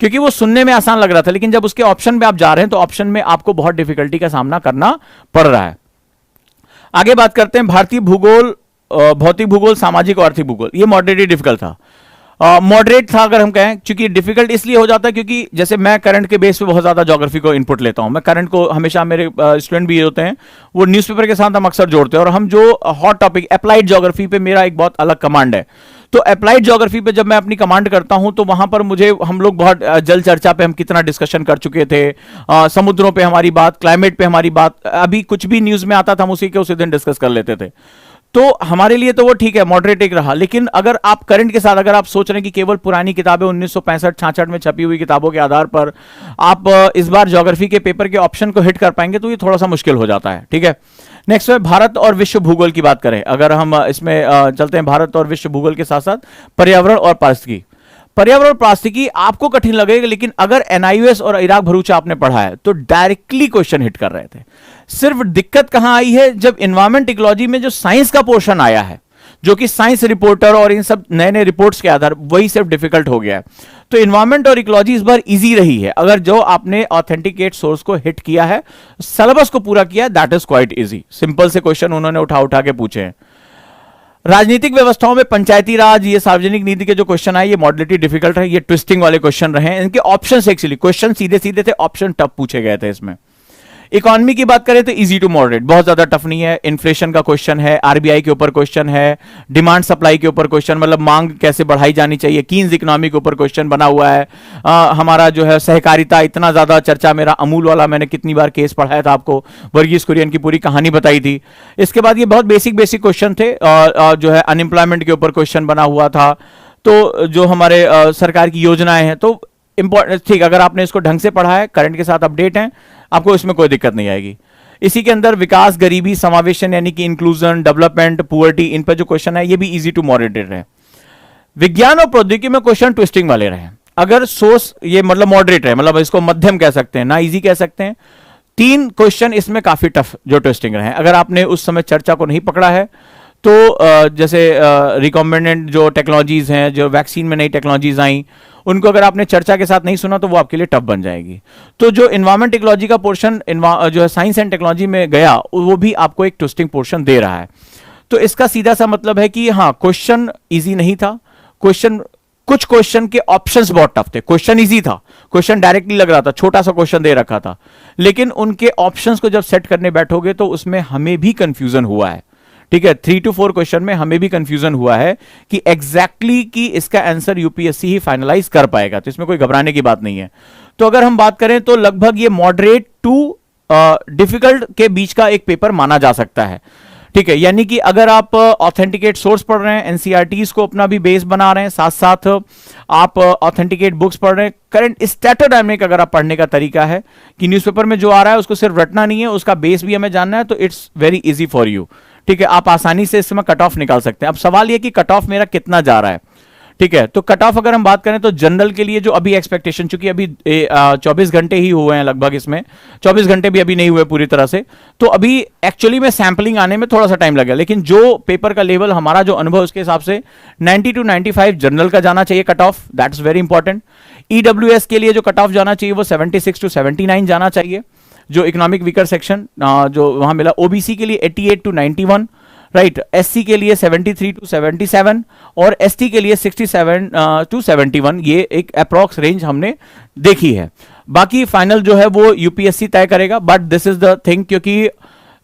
क्योंकि वो सुनने में आसान लग रहा था, लेकिन जब उसके ऑप्शन में आप जा रहे हैं तो ऑप्शन में आपको बहुत डिफिकल्टी का सामना करना पड़ रहा है। आगे बात करते हैं भारतीय भूगोल, भौतिक भूगोल, सामाजिक और आर्थिक भूगोल। ये मॉडरेटली डिफिकल्ट था, मॉडरेट था अगर हम कहें, क्योंकि डिफिकल्ट इसलिए हो जाता है क्योंकि जैसे मैं करंट के बेस पे बहुत ज्यादा ज्योग्राफी को इनपुट लेता हूं। मैं करंट को हमेशा, मेरे स्टूडेंट भी होते हैं वो न्यूज़पेपर के साथ हम अक्सर जोड़ते हैं, और हम जो हॉट टॉपिक अप्लाइड ज्योग्राफी पे मेरा एक बहुत अलग कमांड है। तो अप्लाइड ज्योग्राफी पे जब मैं अपनी कमांड करता हूं तो वहां पर मुझे, हम लोग बहुत जल चर्चा पे हम कितना डिस्कशन कर चुके थे, समुद्रों पे हमारी बात, क्लाइमेट पे हमारी बात, अभी कुछ भी न्यूज में आता था हम उसी के उसी दिन डिस्कस कर लेते थे। तो हमारे लिए तो वो ठीक है, मॉडरेट एक रहा। लेकिन अगर आप करंट के साथ, अगर आप सोच रहे हैं कि केवल पुरानी किताबें 1965-66 में छपी हुई किताबों के आधार पर आप इस बार ज्योग्राफी के पेपर के ऑप्शन को हिट कर पाएंगे तो ये थोड़ा सा मुश्किल हो जाता है, ठीक है। नेक्स्ट है भारत और विश्व भूगोल की बात करें, अगर हम इसमें चलते हैं भारत और विश्व भूगोल के साथ साथ पर्यावरण और पारिस्थितिकी। पर्यावरण और पारिस्थितिकी आपको कठिन लगेगा, लेकिन अगर एनआईयूएस और इराक भरूचा आपने पढ़ा है तो डायरेक्टली क्वेश्चन हिट कर रहे थे। सिर्फ दिक्कत कहां आई है, जब एनवायरमेंट इकोलॉजी में जो साइंस का पोर्शन आया है, जो कि साइंस रिपोर्टर और इन सब नए नए रिपोर्ट्स के आधार, वही सिर्फ डिफिकल्ट हो गया है। तो एनवायरमेंट और इकोलॉजी इस बार इजी रही है, अगर जो आपने ऑथेंटिकेट सोर्स को हिट किया है, सिलेबस को पूरा किया, that is quite easy. Simple से क्वेश्चन उन्होंने उठा उठा के पूछे हैं। राजनीतिक व्यवस्थाओं में पंचायती राज, ये सार्वजनिक नीति के जो क्वेश्चन आए, ये मॉडरेटली डिफिकल्ट है, ये ट्विस्टिंग वाले क्वेश्चन रहे। इनके ऑप्शन एक्चुअली क्वेश्चन सीधे सीधे थे, ऑप्शन टफ पूछे गए थे इसमें। इकोनॉमी की बात करें तो इजी टू मॉडरेट, बहुत ज्यादा टफ नहीं है। इन्फ्लेशन का क्वेश्चन है, आरबीआई के ऊपर क्वेश्चन है, डिमांड सप्लाई के ऊपर क्वेश्चन, मतलब मांग कैसे बढ़ाई जानी चाहिए, कीन्स इकोनॉमी के ऊपर क्वेश्चन बना हुआ है। हमारा जो है सहकारिता, इतना ज्यादा चर्चा, मेरा अमूल वाला मैंने कितनी बार केस पढ़ाया था आपको, वर्गीस कुरियन की पूरी कहानी बताई थी। इसके बाद ये बहुत बेसिक बेसिक क्वेश्चन थे, और जो है अनएम्प्लॉयमेंट के ऊपर क्वेश्चन बना हुआ था। तो जो हमारे सरकार की योजनाएं हैं, तो इंपॉर्टेंट, ठीक, अगर आपने इसको ढंग से पढ़ा है, करंट के साथ अपडेट है, आपको इसमें कोई दिक्कत नहीं आएगी। इसी के अंदर विकास, गरीबी, समावेशन यानी कि इंक्लूजन, डेवलपमेंट, पुअर्टी, इन पर जो क्वेश्चन है ये भी इजी टू मॉडरेटेड रहे। विज्ञान और प्रौद्योगिकी में क्वेश्चन ट्विस्टिंग वाले रहे। अगर सोर्स ये मतलब मॉडरेट है, मतलब इसको मध्यम कह सकते हैं, ना इजी कह सकते हैं। 3 क्वेश्चन इसमें काफी टफ जो ट्विस्टिंग रहे। अगर आपने उस समय चर्चा को नहीं पकड़ा है तो जैसे रिकॉम्बिनेंट जो टेक्नोलॉजीज हैं, जो वैक्सीन में नई टेक्नोलॉजीज आई, उनको अगर आपने चर्चा के साथ नहीं सुना तो वो आपके लिए टफ बन जाएगी। तो जो इन्वायरमेंट इकोलॉजी का पोर्शन जो है साइंस एंड टेक्नोलॉजी में गया, वो भी आपको एक ट्विस्टिंग पोर्शन दे रहा है। तो इसका सीधा सा मतलब है कि हाँ, क्वेश्चन इजी नहीं था, कुछ क्वेश्चन के ऑप्शंस बहुत टफ थे। क्वेश्चन इजी था, क्वेश्चन डायरेक्टली लग रहा था, छोटा सा क्वेश्चन दे रखा था, लेकिन उनके ऑप्शंस को जब सेट करने बैठोगे तो उसमें हमें भी कंफ्यूजन हुआ है, ठीक है। 3 to 4 क्वेश्चन में हमें भी कंफ्यूजन हुआ है कि एग्जैक्टली कि इसका आंसर यूपीएससी ही फाइनलाइज कर पाएगा, तो इसमें कोई घबराने की बात नहीं है। तो अगर हम बात करें तो लगभग ये मॉडरेट टू डिफिकल्ट के बीच का एक पेपर माना जा सकता है, ठीक है। यानी कि अगर आप ऑथेंटिकेट सोर्स पढ़ रहे हैं, एनसीईआरटीज को अपना भी बेस बना रहे हैं, साथ साथ आप ऑथेंटिकेट बुक्स पढ़ रहे हैं, करंट स्टैटिक अगर आप पढ़ने का तरीका है कि न्यूज़पेपर में जो आ रहा है उसको सिर्फ रटना नहीं है, उसका बेस भी हमें जानना है, तो it's very easy for you, ठीक है। आप आसानी से इस समय कट ऑफ निकाल सकते हैं। अब सवाल यह कि कट ऑफ मेरा कितना जा रहा है, ठीक है। तो कट ऑफ अगर हम बात करें तो जनरल के लिए जो अभी एक्सपेक्टेशन, चूंकि अभी 24 घंटे ही हुए हैं लगभग, इसमें 24 घंटे भी अभी नहीं हुए पूरी तरह से, तो अभी एक्चुअली में सैंपलिंग आने में थोड़ा सा टाइम लगेगा। लेकिन जो पेपर का लेवल, हमारा जो अनुभव, उसके हिसाब से 90 to 95 जनरल का जाना चाहिए cut off, that is very important. EWS के लिए जो कट ऑफ जाना चाहिए वो 76 to 79 जाना चाहिए, जो इकोनॉमिक वीकर सेक्शन जो वहां मिला। ओबीसी के लिए 88 to 91, राइट। एससी के लिए 73 टू 77 और एसटी के लिए 67 टू 71, ये एक अप्रॉक्स रेंज हमने देखी है। बाकी फाइनल जो है वो यूपीएससी तय करेगा, but this is the thing, क्योंकि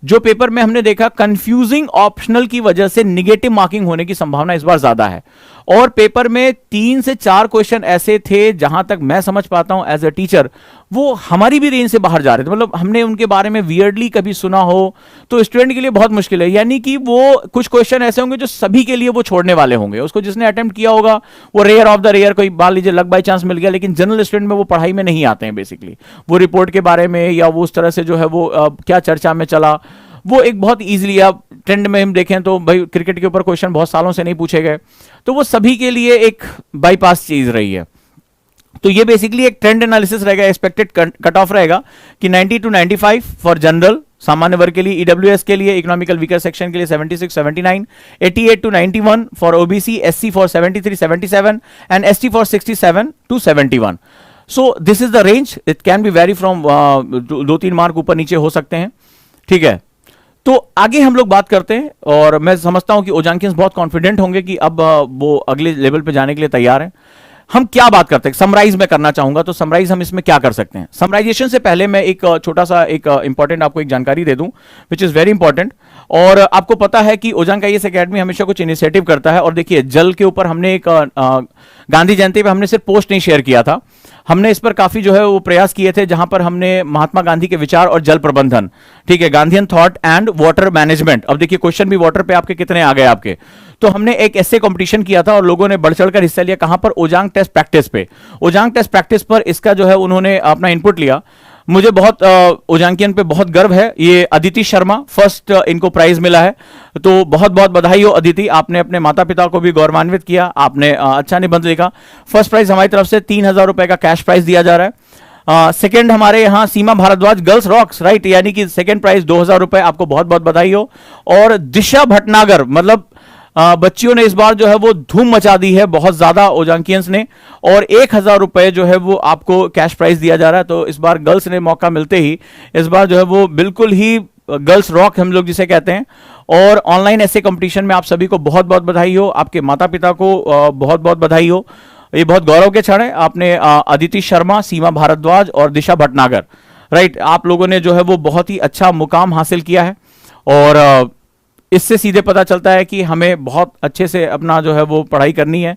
जो पेपर में हमने देखा कंफ्यूजिंग ऑप्शनल की वजह से निगेटिव मार्किंग होने की संभावना इस बार ज्यादा है। और पेपर में 3 से 4 क्वेश्चन ऐसे थे, जहां तक मैं समझ पाता हूं एज अ टीचर, वो हमारी भी रेंज से बाहर जा रहे थे। मतलब हमने उनके बारे में वियर्डली कभी सुना हो तो स्टूडेंट के लिए बहुत मुश्किल है। यानी कि वो कुछ क्वेश्चन ऐसे होंगे जो सभी के लिए वो छोड़ने वाले होंगे। उसको जिसने अटेम्प्ट किया होगा वो रेयर ऑफ द रेयर, कोई मान लीजिए लक बाय चांस मिल गया, लेकिन जनरल स्टूडेंट में वो पढ़ाई में नहीं आते हैं बेसिकली। वो रिपोर्ट के बारे में या वो उस तरह से जो है वो क्या चर्चा में चला, वो एक बहुत इजीली, आप ट्रेंड में हम देखें तो भाई क्रिकेट के ऊपर क्वेश्चन बहुत सालों से नहीं पूछे गए, तो वो सभी के लिए एक बाईपास चीज रही है। तो ये बेसिकली एक ट्रेंड एनालिसिस रहेगा, एक्सपेक्टेड कट ऑफ रहेगा कि 90 टू 95 फॉर जनरल सामान्य वर्ग के लिए, ईडब्ल्यूएस के लिए, इकोनॉमिकल वीकर सेक्शन के लिए 76 79, 88 to 91 for OBC, SC for 73 77 and ST for 67 to 71। So this is the range, it can be very from 2-3 mark ऊपर नीचे हो सकते हैं। ठीक है, तो आगे हम लोग बात करते हैं, और मैं समझता हूं कि ओजांकियंस बहुत कॉन्फिडेंट होंगे कि अब वो अगले लेवल पे जाने के लिए तैयार हैं। हम क्या बात करते हैं, समराइज में करना चाहूंगा, तो समराइज हम इसमें क्या कर सकते हैं। समराइजेशन से पहले मैं एक छोटा सा एक इंपॉर्टेंट आपको एक जानकारी दे दूं, विच इज वेरी इंपॉर्टेंट। और आपको पता है कि ओजांग आईएएस एकेडमी हमेशा कुछ इनिशिएटिव करता है, और देखिए जल के ऊपर हमने एक गांधी जयंती पे हमने सिर्फ पोस्ट नहीं शेयर किया था, हमने इस पर काफी जो है वो प्रयास किए थे, जहां पर हमने महात्मा गांधी के विचार और जल प्रबंधन, ठीक है, Gandhian thought and water management. अब देखिए क्वेश्चन भी वाटर पे आपके कितने आ गए आपके। तो हमने एक ऐसे कंपटीशन किया था और लोगों ने बढ़ चढ़कर हिस्सा लिया, कहां पर, ओजांग टेस्ट प्रैक्टिस पे। ओजांग टेस्ट प्रैक्टिस पर इसका जो है उन्होंने अपना इनपुट लिया। मुझे बहुत ओजांकियन पे बहुत गर्व है। ये अदिति शर्मा फर्स्ट इनको प्राइज मिला है, तो बहुत बहुत बधाई हो अदिति, आपने अपने माता पिता को भी गौरवान्वित किया, आपने अच्छा निबंध लिखा। फर्स्ट प्राइज हमारी तरफ से 3000 रुपए का कैश प्राइज दिया जा रहा है। सेकंड हमारे यहाँ सीमा भारद्वाज गर्ल्स रॉक्स, राइट, यानी कि सेकंड प्राइज 2000 रुपए, आपको बहुत बहुत बधाई हो। और दिशा भटनागर, मतलब बच्चियों ने इस बार जो है वो धूम मचा दी है बहुत ज्यादा ओजांकियंस ने, और 1000 रुपए जो है वो आपको कैश प्राइज दिया जा रहा है। तो इस बार गर्ल्स ने मौका मिलते ही इस बार जो है वो बिल्कुल ही गर्ल्स रॉक हम लोग जिसे कहते हैं। और ऑनलाइन ऐसे कंपटीशन में आप सभी को बहुत बहुत बधाई हो, आपके माता पिता को बहुत बहुत बधाई हो। ये बहुत गौरव के क्षण है। आपने अदिति शर्मा, सीमा भारद्वाज और दिशा भटनागर, राइट, आप लोगों ने जो है वो बहुत ही अच्छा मुकाम हासिल किया है। और इससे सीधे पता चलता है कि हमें बहुत अच्छे से अपना जो है वो पढ़ाई करनी है।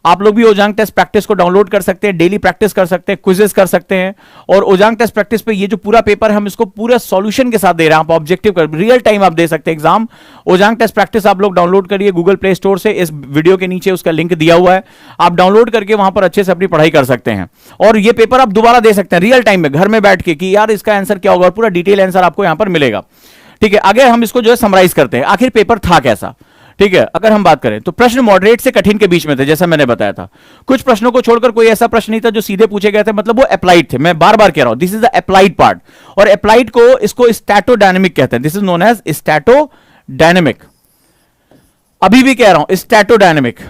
आप लोग भी ओजांग टेस्ट प्रैक्टिस को डाउनलोड कर सकते हैं, डेली प्रैक्टिस कर सकते हैं, क्विजेस कर सकते हैं। और ओजांग टेस्ट प्रैक्टिस पे ये जो पूरा पेपर है हम इसको पूरा सॉल्यूशन के साथ दे रहे हैं, आप ऑब्जेक्टिव कर रियल टाइम आप दे सकते हैं एग्जाम। ओजांग टेस्ट प्रैक्टिस आप लोग डाउनलोड करिए गूगल प्ले स्टोर से, इस वीडियो के नीचे उसका लिंक दिया हुआ है, आप डाउनलोड करके वहां पर अच्छे से अपनी पढ़ाई कर सकते हैं। और ये पेपर आप दोबारा दे सकते हैं रियल टाइम में घर में बैठ के कि यार इसका आंसर क्या होगा, और पूरा डिटेल आंसर आपको यहां पर मिलेगा। ठीक है, आगे हम इसको जो है समराइज करते हैं, आखिर पेपर था कैसा। ठीक है, अगर हम बात करें तो प्रश्न मॉडरेट से कठिन के बीच में थे, जैसा मैंने बताया था। कुछ प्रश्नों को छोड़कर कोई ऐसा प्रश्न नहीं था जो सीधे पूछे गए थे, मतलब वो अप्लाइड थे। मैं बार बार कह रहा हूं, this is the applied part. और अप्लाइड को इसको स्टैटोडायनेमिक कहते हैं, दिस इज नोन एज स्टैटोडायनेमिक। अभी भी कह रहा हूं स्टैटोडायनेमिक।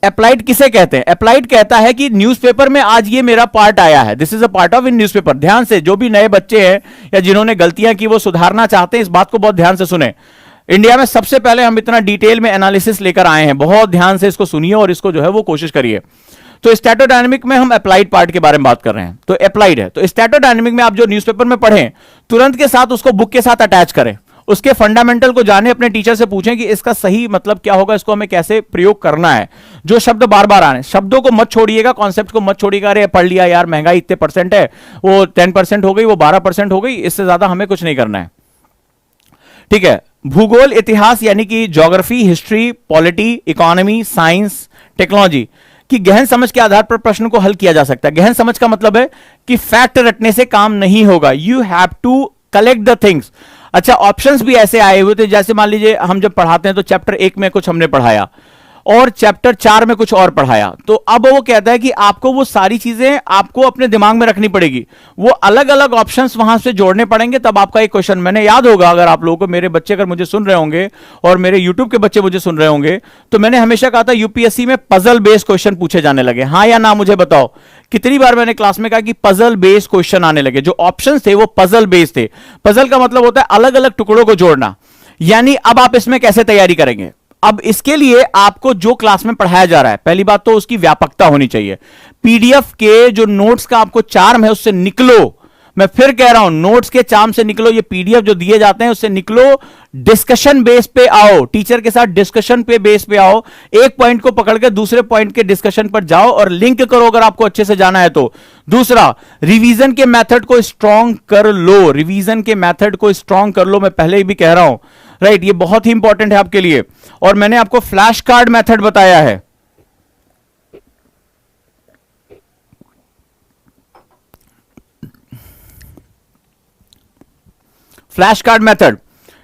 अप्लाइड किसे कहते हैं? अप्लाइड कहता है कि न्यूज़पेपर में आज ये मेरा पार्ट आया है, this is a part of in newspaper. ध्यान से, जो भी नए बच्चे हैं या जिन्होंने गलतियां की वो सुधारना चाहते हैं, इस बात को बहुत ध्यान से सुने। इंडिया में सबसे पहले हम इतना डिटेल में एनालिसिस लेकर आए हैं, बहुत ध्यान से इसको सुनिए और इसको जो है वो कोशिश करिए। तो स्टैटोडायनेमिक में हम अप्लाइड पार्ट के बारे में बात कर रहे हैं, तो अप्लाइड है। तो स्टैटोडायनेमिक में आप जो न्यूज़पेपर में पढ़ें तुरंत के साथ उसको बुक के साथ अटैच करें, उसके फंडामेंटल को जाने, अपने टीचर से पूछें कि इसका सही मतलब क्या होगा, इसको हमें कैसे प्रयोग करना है। जो शब्द बार बार आ रहे हैं, शब्दों को मत छोड़िएगा, कॉन्सेप्ट को मत छोड़िएगा। अरे पढ़ लिया यार, महंगाई इतने परसेंट है, वो 10% हो गई, वो 12% हो गई, इससे ज्यादा हमें कुछ नहीं करना है। ठीक है, भूगोल, इतिहास यानी कि geography, history, polity, economy, science, technology की गहन समझ के आधार पर प्रश्न को हल किया जा सकता है। गहन समझ का मतलब है कि फैक्ट रटने से काम नहीं होगा, you have to collect the things. अच्छा, ऑप्शंस भी ऐसे आए हुए थे, जैसे मान लीजिए हम जब पढ़ाते हैं तो चैप्टर 1 में कुछ हमने पढ़ाया और चैप्टर 4 में कुछ और पढ़ाया, तो अब वो कहता है कि आपको वो सारी चीजें आपको अपने दिमाग में रखनी पड़ेगी, वो अलग अलग ऑप्शंस वहां से जोड़ने पड़ेंगे, तब आपका एक क्वेश्चन। मैंने याद होगा, अगर आप लोगों को, मेरे बच्चे अगर मुझे सुन रहे होंगे और मेरे यूट्यूब के बच्चे मुझे सुन रहे होंगे, तो मैंने हमेशा कहा था यूपीएससी में पजल बेस्ड क्वेश्चन पूछे जाने लगे। हाँ या ना मुझे बताओ, कितनी बार मैंने क्लास में कहा कि पजल बेस्ड क्वेश्चन आने लगे। जो ऑप्शंस थे वो पजल बेस्ड थे। पजल का मतलब होता है अलग अलग टुकड़ों को जोड़ना। यानी अब आप इसमें कैसे तैयारी करेंगे? अब इसके लिए आपको जो क्लास में पढ़ाया जा रहा है, पहली बात तो उसकी व्यापकता होनी चाहिए। पीडीएफ के जो नोट्स का आपको चार्म है उससे निकलो। मैं फिर कह रहा हूं, नोट्स के चार्म से निकलो, ये पीडीएफ जो दिए जाते हैं उससे निकलो, डिस्कशन बेस पे आओ, टीचर के साथ डिस्कशन पे बेस पे आओ, एक पॉइंट को पकड़ के दूसरे पॉइंट के डिस्कशन पर जाओ और लिंक करो अगर आपको अच्छे से जाना है तो। दूसरा, रिवीजन के मेथड को स्ट्रांग कर लो, रिवीजन के मेथड को स्ट्रांग कर लो, मैं पहले ही भी कह रहा हूं, राइट, ये बहुत ही इंपॉर्टेंट है आपके लिए। और मैंने आपको फ्लैश कार्ड मेथड बताया है। फ्लैश कार्ड मेथड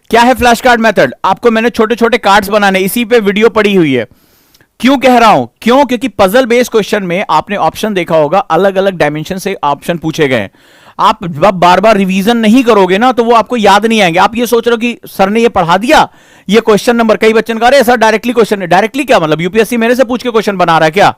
क्या है? फ्लैश कार्ड मेथड, आपको मैंने छोटे छोटे कार्ड्स बनाने, इसी पे वीडियो पड़ी हुई है। क्यों कह रहा हूं? क्यों? क्योंकि पजल बेस्ड क्वेश्चन में आपने ऑप्शन देखा होगा, अलग अलग डायमेंशन से ऑप्शन पूछे गए। आप जब बार बार रिवीजन नहीं करोगे ना तो वो आपको याद नहीं आएंगे। आप ये सोच रहे हो कि सर ने ये पढ़ा दिया, ये क्वेश्चन नंबर, कई बच्चों का अरे सर डायरेक्टली क्वेश्चन, डायरेक्टली क्या मतलब यूपीएससी मेरे से पूछ के क्वेश्चन बना रहा है क्या,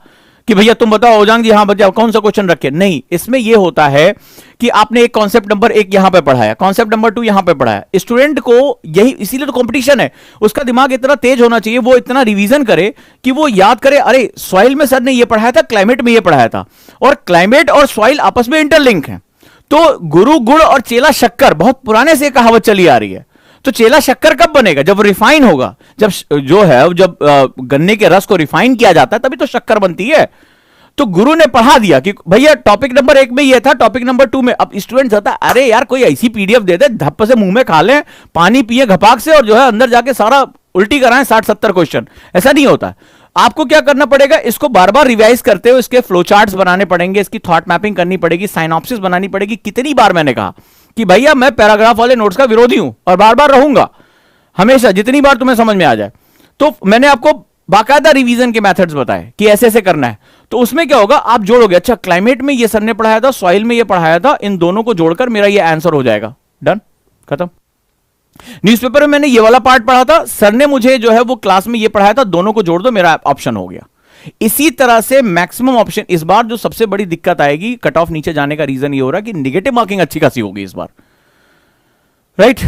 कि भैया तुम बताओ ओजांग जी, हाँ बताओ कौन सा क्वेश्चन रखे? नहीं, इसमें यह होता है कि आपने एक कॉन्सेप्ट नंबर 1 यहां पे पढ़ाया, कॉन्सेप्ट नंबर 2 यहां पे पढ़ाया, स्टूडेंट को यही, इसीलिए तो कंपटीशन है, उसका दिमाग इतना तेज होना चाहिए, वो इतना रिवीजन करे कि वो याद करे, अरे सॉइल में सर ने ये पढ़ाया था, क्लाइमेट में ये पढ़ाया था, और क्लाइमेट और सॉइल आपस में इंटरलिंक है। तो गुरु गुड़ और चेला शक्कर बहुत पुराने से कहावत चली आ रही है। तो चेला शक्कर कब बनेगा? जब रिफाइन होगा, जब जो है, जब गन्ने के रस को रिफाइन किया जाता है तभी तो शक्कर बनती है। तो गुरु ने पढ़ा दिया कि भैया टॉपिक नंबर 1 में ये था, टॉपिक नंबर 2 में। अब स्टूडेंट चाहता है अरे यार कोई ऐसी पीडीएफ दे दे, धप्प से मुंह में खा लें, पानी पिए घपाक से, और जो है अंदर जाके सारा उल्टी कराएं 60-70 क्वेश्चन। ऐसा नहीं होता। आपको क्या करना पड़ेगा? इसको बार बार रिवाइज करते हुए इसके फ्लो चार्ट्स बनाने पड़ेंगे, इसकी थॉट मैपिंग करनी पड़ेगी, साइनॉप्सिस बनानी पड़ेगी। कितनी बार मैंने कहा कि भैया मैं पैराग्राफ वाले नोट्स का विरोधी हूं और बार बार रहूंगा हमेशा, जितनी बार तुम्हें समझ में आ जाए। तो मैंने आपको बाकायदा रिवीजन के मेथड्स बताए कि ऐसे ऐसे करना है। तो उसमें क्या होगा, आप जोड़ोगे, अच्छा क्लाइमेट में ये सर ने पढ़ाया था, सॉइल में ये पढ़ाया था, इन दोनों को जोड़कर मेरा ये आंसर हो जाएगा। डन, खत्म। न्यूज़पेपर में मैंने ये वाला पार्ट पढ़ा था, सर ने मुझे जो है वो क्लास में ये पढ़ाया था, दोनों को जोड़ दो, मेरा ऑप्शन हो गया। इसी तरह से मैक्सिमम ऑप्शन। इस बार जो सबसे बड़ी दिक्कत आएगी, कट ऑफ नीचे जाने का रीजन ये हो रहा है कि निगेटिव मार्किंग अच्छी खासी होगी इस बार, राइट।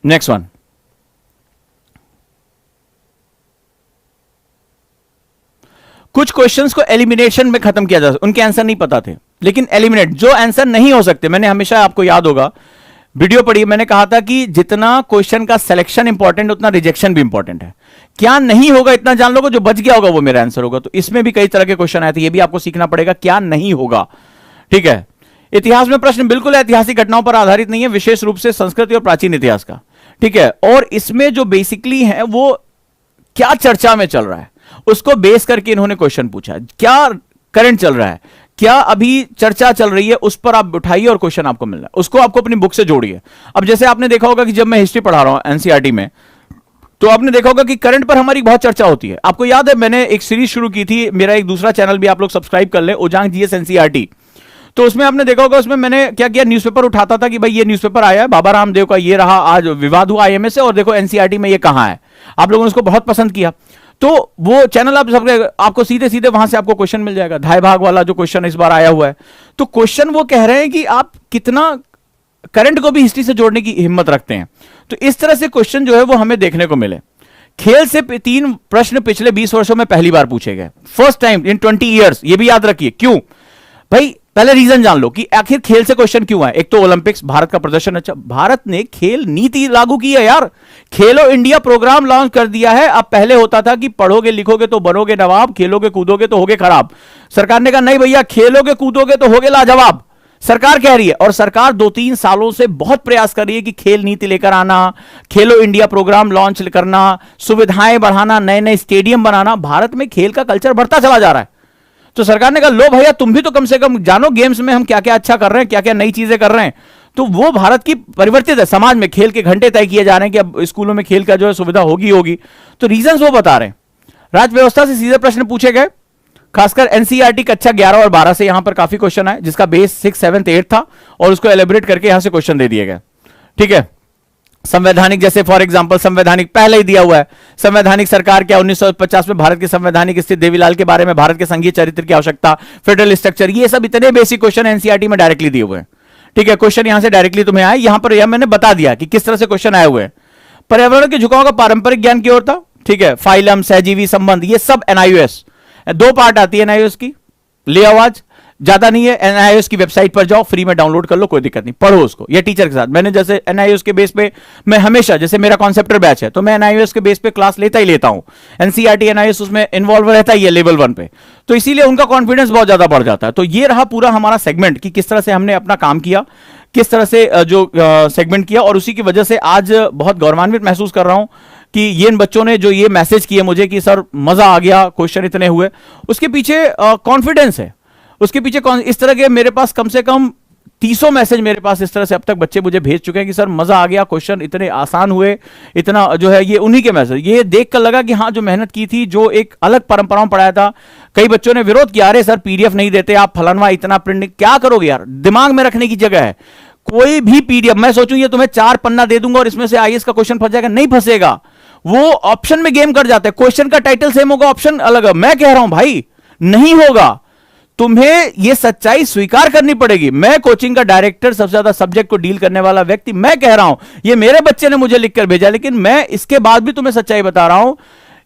नेक्स्ट वन, कुछ क्वेश्चंस को एलिमिनेशन में खत्म किया जा सकता, उनके आंसर नहीं पता थे, लेकिन एलिमिनेट, जो आंसर नहीं हो सकते, मैंने हमेशा, आपको याद होगा वीडियो पढ़ी, मैंने कहा था कि जितना क्वेश्चन का सिलेक्शन इंपॉर्टेंट उतना रिजेक्शन भी इंपॉर्टेंट है। क्या नहीं होगा इतना जान लोगे, जो बच गया होगा वो मेरा आंसर होगा। तो इसमें भी कई तरह के क्वेश्चन आए थे, ये भी आपको सीखना पड़ेगा क्या नहीं होगा, ठीक है। इतिहास में प्रश्न बिल्कुल ऐतिहासिक घटनाओं पर आधारित नहीं है, विशेष रूप से संस्कृति और प्राचीन इतिहास का, ठीक है। और इसमें जो बेसिकली है वो क्या चर्चा में चल रहा है उसको बेस करके इन्होंने क्वेश्चन पूछा। क्या करंट चल रहा है, क्या अभी चर्चा चल रही है, उस पर आप उठाइए और क्वेश्चन आपको मिल रहा है, उसको आपको अपनी बुक से जोड़िए। अब जैसे आपने देखा होगा कि जब मैं हिस्ट्री पढ़ा रहा हूं एनसीईआरटी में, तो आपने देखा होगा कि करंट पर हमारी बहुत चर्चा होती है। आपको याद है मैंने एक सीरीज शुरू की थी, मेरा एक दूसरा चैनल भी आप लोग सब्सक्राइब कर ले, ओजांग जीएस एनसीईआरटी। तो उसमें आपने देखा होगा, उसमें मैंने क्या किया, न्यूज़पेपर उठाता था कि भाई ये न्यूज़पेपर आया है, बाबा रामदेव का ये रहा, आज विवाद हुआ आईएमए से, और देखो एनसीईआरटी में ये कहां है। आप लोगों ने उसको बहुत पसंद किया, तो वो चैनल आप सब, आपको सीधे सीधे वहां से आपको क्वेश्चन मिल जाएगा। ढाई भाग वाला जो क्वेश्चन इस बार आया हुआ है, तो क्वेश्चन वो कह रहे हैं कि आप कितना करंट को भी हिस्ट्री से जोड़ने की हिम्मत रखते हैं। तो इस तरह से क्वेश्चन जो है वो हमें देखने को मिले। खेल से 3 प्रश्न पिछले 20 वर्षों में पहली बार पूछे गए, फर्स्ट टाइम इन 20 ईयर्स। ये भी याद रखिए। क्यों भाई, पहले रीजन जान लो कि आखिर खेल से क्वेश्चन क्यों है। एक तो ओलंपिक्स, भारत का प्रदर्शन अच्छा, भारत ने खेल नीति लागू की है यार, खेलो इंडिया प्रोग्राम लॉन्च कर दिया है। अब पहले होता था कि पढ़ोगे लिखोगे तो बनोगे नवाब, खेलोगे कूदोगे तो होगे खराब। सरकार ने कहा नहीं भैया, खेलोगे कूदोगे तो होगे लाजवाब। सरकार कह रही है, और सरकार 2-3 सालों से बहुत प्रयास कर रही है कि खेल नीति लेकर आना, खेलो इंडिया प्रोग्राम लॉन्च करना, सुविधाएं बढ़ाना, नए नए स्टेडियम बनाना। भारत में खेल का कल्चर बढ़ता चला जा रहा है। तो सरकार ने कहा लो भैया, तुम भी तो कम से कम जानो गेम्स में हम क्या क्या अच्छा कर रहे हैं, क्या क्या नई चीजें कर रहे हैं। तो वो भारत की परिवर्तित है, समाज में खेल के घंटे तय किए जा रहे हैं कि अब स्कूलों में खेल का जो है सुविधा होगी होगी। तो रीजंस वो बता रहे हैं। राज्य व्यवस्था से सीधे प्रश्न पूछे गए, खासकर एनसीईआरटी कक्षा 11 और 12 से यहां पर काफी क्वेश्चन आए, जिसका बेस 6, 7, 8 था, और उसको एलिब्रेट करके यहां से क्वेश्चन दे दिए गए, ठीक है। संवैधानिक, जैसे फॉर एग्जांपल संवैधानिक पहले ही दिया हुआ है। संवैधानिक सरकार क्या, 1950 में भारत की संवैधानिक स्थिति, देवीलाल के बारे में, भारत के संघीय चरित्र की आवश्यकता, फेडरल स्ट्रक्चर, ये सब इतने बेसिक क्वेश्चन एनसीईआरटी में डायरेक्टली दिए हुए हैं। ठीक है, क्वेश्चन यहां से डायरेक्टली तुम्हें आया, यहां पर यह मैंने बता दिया कि किस तरह से क्वेश्चन आए हुए हैं। पर्यावरण के झुकाव का पारंपरिक ज्ञान की ओर था, ठीक है, फाइलम, सहजीवी संबंध, ये सब एनआईओएस, दो पार्ट आती है एनआईओएस की, ले आवाज ज्यादा नहीं है, एनआईओएस की वेबसाइट पर जाओ, फ्री में डाउनलोड कर लो, कोई दिक्कत नहीं, पढ़ो उसको, ये टीचर के साथ। मैंने जैसे एनआईओएस के बेस पे मैं हमेशा, जैसे मेरा कॉन्सेप्टर बैच है तो मैं एनआईओएस के बेस पे क्लास लेता ही लेता हूं, एनसीईआरटी एनआईओएस उसमें इन्वॉल्व रहता ही है लेवल 1 पे, तो इसीलिए उनका कॉन्फिडेंस बहुत ज्यादा बढ़ जाता है। तो ये रहा पूरा हमारा सेगमेंट कि किस तरह से हमने अपना काम किया, किस तरह से जो सेगमेंट किया, और उसी की वजह से आज बहुत गौरवान्वित महसूस कर रहा हूं कि ये इन बच्चों ने जो ये मैसेज किए मुझे कि सर मजा आ गया, क्वेश्चन इतने हुए, उसके पीछे कॉन्फिडेंस है, उसके पीछे इस तरह के मेरे पास कम से कम 300 मैसेज मेरे पास इस तरह से अब तक बच्चे मुझे भेज चुके हैं कि सर मजा आ गया, क्वेश्चन इतने आसान हुए, इतना जो है, ये उन्हीं के मैसेज, ये देख कर लगा कि हाँ जो मेहनत की थी, जो एक अलग परंपराओं पढ़ाया था। कई बच्चों ने विरोध किया, अरे सर पीडीएफ नहीं देते आप, फलानवा इतना प्रिंट क्या करोगे यार, दिमाग में रखने की जगह है। कोई भी पीडीएफ मैं सोचूं ये तुम्हें 4 पन्ना दे दूंगा और इसमें से आईएएस का क्वेश्चन फंस जाएगा, नहीं फंसेगा, वो ऑप्शन में गेम कर जाते हैं, क्वेश्चन का टाइटल सेम होगा, ऑप्शन अलग है। मैं कह रहा हूं भाई नहीं होगा, तुम्हें यह सच्चाई स्वीकार करनी पड़ेगी। मैं कोचिंग का डायरेक्टर, सबसे ज्यादा सब्जेक्ट को डील करने वाला व्यक्ति, मैं कह रहा हूं, ये मेरे बच्चे ने मुझे लिखकर भेजा, लेकिन मैं इसके बाद भी तुम्हें सच्चाई बता रहा हूं,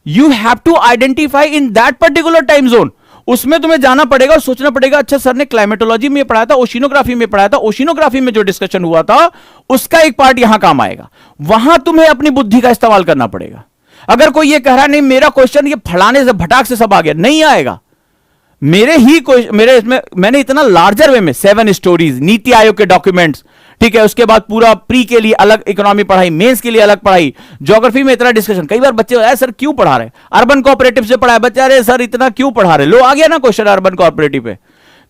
you have to identify in that particular time zone, उसमें तुम्हें जाना पड़ेगा और सोचना पड़ेगा, अच्छा सर ने क्लाइमेटोलॉजी में पढ़ाया था, ओशिनोग्राफी में पढ़ाया था, ओशिनोग्राफी में जो डिस्कशन हुआ था उसका एक पार्ट यहां काम आएगा, वहां तुम्हें अपनी बुद्धि का इस्तेमाल करना पड़ेगा। अगर कोई ये कह रहा नहीं मेरा क्वेश्चन ये फलाने से भटाक से सब आ गया, नहीं आएगा। मेरे इसमें मैंने इतना लार्जर वे में 7 स्टोरीज, नीति आयोग के डॉक्यूमेंट्स, ठीक है, उसके बाद पूरा प्री के लिए अलग इकोनॉमी पढ़ाई, मेंस के लिए अलग पढ़ाई, ज्योग्राफी में इतना डिस्कशन। कई बार बच्चे सर क्यों पढ़ा रहे, अर्बन कोऑपरेटिव से पढ़ा है बच्चा, अरे सर इतना क्यों पढ़ा रहे, लो आ गया ना क्वेश्चन अर्बन कोऑपरेटिव पे,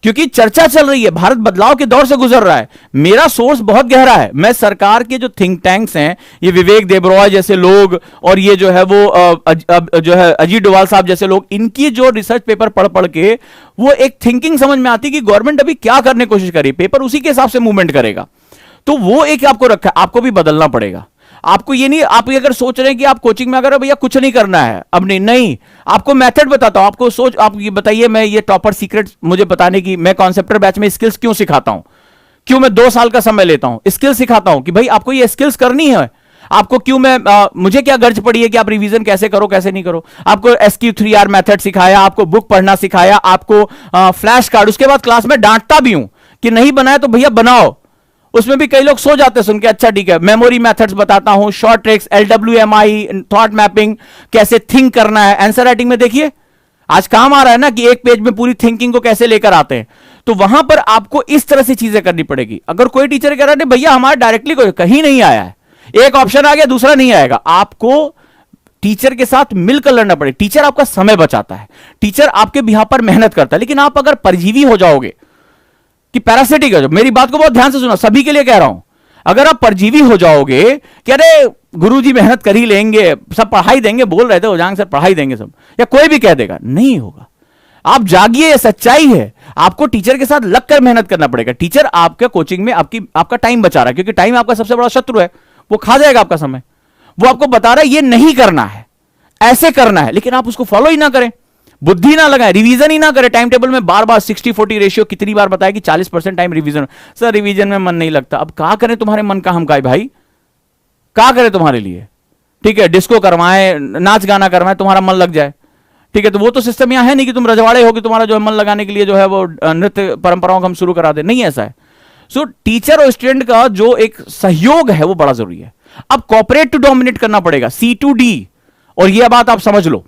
क्योंकि चर्चा चल रही है, भारत बदलाव के दौर से गुजर रहा है। मेरा सोर्स बहुत गहरा है, मैं सरकार के जो थिंक टैंक्स हैं, ये विवेक देबरॉय जैसे लोग और ये जो है वो जो है अजीत डोवाल साहब जैसे लोग, इनकी जो रिसर्च पेपर पढ़ पढ़ के वो एक थिंकिंग समझ में आती कि गवर्नमेंट अभी क्या करने की कोशिश कर रही है, पेपर उसी के हिसाब से मूवमेंट करेगा। तो वो एक आपको रखा है, आपको भी बदलना पड़ेगा। आपको ये नहीं, आप ये अगर सोच रहे हैं कि आप कोचिंग में अगर भैया कुछ नहीं करना है, अब नहीं, आपको मेथड बताता हूं, आपको सोच, आप ये बताइए, मैं ये टॉपर सीक्रेट मुझे बताने की, मैं कॉन्सेप्टर बैच में स्किल्स क्यों सिखाता हूं, क्यों मैं 2 साल का समय लेता हूं, स्किल्स सिखाता हूं कि भाई आपको ये स्किल्स करनी है, आपको क्यों मैं मुझे क्या गर्ज पड़ी है कि आप रिवीजन कैसे करो कैसे नहीं करो। आपको SQ3R मेथड सिखाया, आपको बुक पढ़ना सिखाया, आपको फ्लैश कार्ड, उसके बाद क्लास में डांटता भी हूं कि नहीं बनाया तो भैया बनाओ। उसमें भी कई लोग सो जाते सुन के, अच्छा ठीक है, मेमोरी मेथड्स बताता हूं, short tricks, LWMI, thought mapping, कैसे थिंक करना है। आंसर राइटिंग में देखिए आज काम आ रहा है ना कि एक पेज में पूरी थिंकिंग को कैसे लेकर आते हैं, तो वहां पर आपको इस तरह से चीजें करनी पड़ेगी। अगर कोई टीचर कह रहा है भैया हमारा डायरेक्टली कोई कहीं नहीं आया है, एक ऑप्शन आ गया दूसरा नहीं आएगा, आपको टीचर के साथ मिलकर लड़ना पड़ेगा। टीचर आपका समय बचाता है, टीचर आपके बिहार पर मेहनत करता है, लेकिन आप अगर परजीवी हो जाओगे कि पैरासिटिक हो, मेरी बात को बहुत ध्यान से सुना, सभी के लिए कह रहा हूं, अगर आप परजीवी हो जाओगे कि अरे गुरुजी मेहनत कर ही लेंगे, सब पढ़ाई देंगे, बोल रहे थे उजांग सर पढ़ाई देंगे सब, या कोई भी कह देगा, नहीं होगा। आप जागिए, ये सच्चाई है, आपको टीचर के साथ लगकर मेहनत करना पड़ेगा। टीचर आपके कोचिंग में आपका टाइम बचा रहा है, क्योंकि टाइम आपका सबसे बड़ा शत्रु है, वो खा जाएगा आपका समय। वो आपको बता रहा है ये नहीं करना है, ऐसे करना है, लेकिन आप उसको फॉलो ही ना करें, बुद्धि ना लगाएं, रिवीजन ही ना करें। टाइम टेबल में बार बार 60-40 रेशियो कितनी बार बताया कि 40% टाइम रिवीजन, सर रिवीजन में मन नहीं लगता। अब क्या करें, तुम्हारे मन का हम का भाई, क्या करें तुम्हारे लिए, ठीक है, डिस्को करवाएं, नाच गाना करवाएं, तुम्हारा मन लग जाए, ठीक है। तो वो तो सिस्टम यहां है नहीं कि तुम रजवाड़े हो कि तुम्हारा जो है मन लगाने के लिए जो है वो नृत्य परंपराओं को हम शुरू करा दे, नहीं ऐसा है। सो टीचर और स्टूडेंट का जो एक सहयोग है वो बड़ा जरूरी है। अब कॉपरेट टू डोमिनेट करना पड़ेगा, C2D, और यह बात आप समझ लो।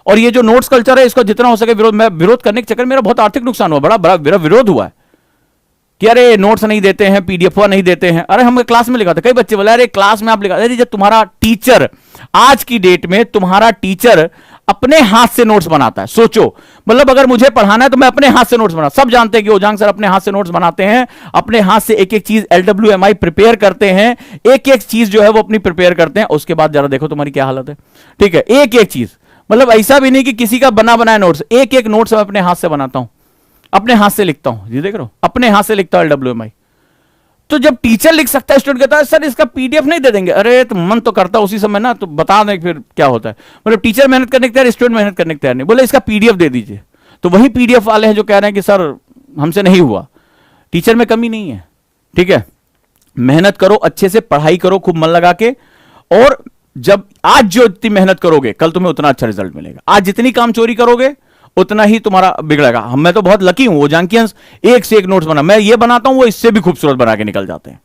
और ये जो नोट्स कल्चर है इसको जितना हो सके विरोध, मैं विरोध करने के चक्कर में मेरा बहुत आर्थिक नुकसान हुआ, बड़ा मेरा विरोध हुआ है कि अरे नोट्स नहीं देते हैं, PDF नहीं देते हैं। अरे हम क्लास में लिखा था, कई बच्चे बोले अरे क्लास में आप लिखा, अरे जब तुम्हारा टीचर आज की डेट में तुम्हारा टीचर अपने हाथ से नोट्स बनाता है, सोचो, मतलब अगर मुझे पढ़ाना है तो मैं अपने हाथ से नोट्स बना, सब जानते हैं कि ओजांग सर अपने हाथ से नोट्स बनाते हैं, अपने हाथ से एक एक चीज LWMI प्रिपेयर करते हैं, एक एक चीज जो है वो अपनी प्रिपेयर करते हैं। उसके बाद जरा देखो तुम्हारी क्या हालत है, ठीक है, एक एक चीज, मतलब ऐसा भी नहीं कि किसी का बना बनाया नोट्स, एक एक नोट्स मैं अपने हाथ से बनाता हूं, अपने हाथ से लिखता हूं, जी देख रहे हो, अपने हाथ से लिखता हूं LWMI। तो जब टीचर लिख सकता है, स्टूडेंट कहता है सर इसका PDF नहीं दे देंगे, अरे तो मन तो करता उसी समय ना, तो बता दें फिर क्या होता है। मतलब टीचर मेहनत करने के तैयार, स्टूडेंट मेहनत करने के तैयार नहीं, बोले इसका PDF दे दीजिए। तो वही PDF वाले हैं जो कह रहे हैं कि सर हमसे नहीं हुआ। टीचर में कमी नहीं है, ठीक है, मेहनत करो, अच्छे से पढ़ाई करो, खूब मन लगा के, और जब आज जो इतनी मेहनत करोगे कल तुम्हें उतना अच्छा रिजल्ट मिलेगा। आज जितनी काम चोरी करोगे उतना ही तुम्हारा बिगड़ेगा। मैं तो बहुत लकी हूं, वो जानकियंस एक से एक नोट्स बना, मैं ये बनाता हूं वो इससे भी खूबसूरत बना के निकल जाते हैं।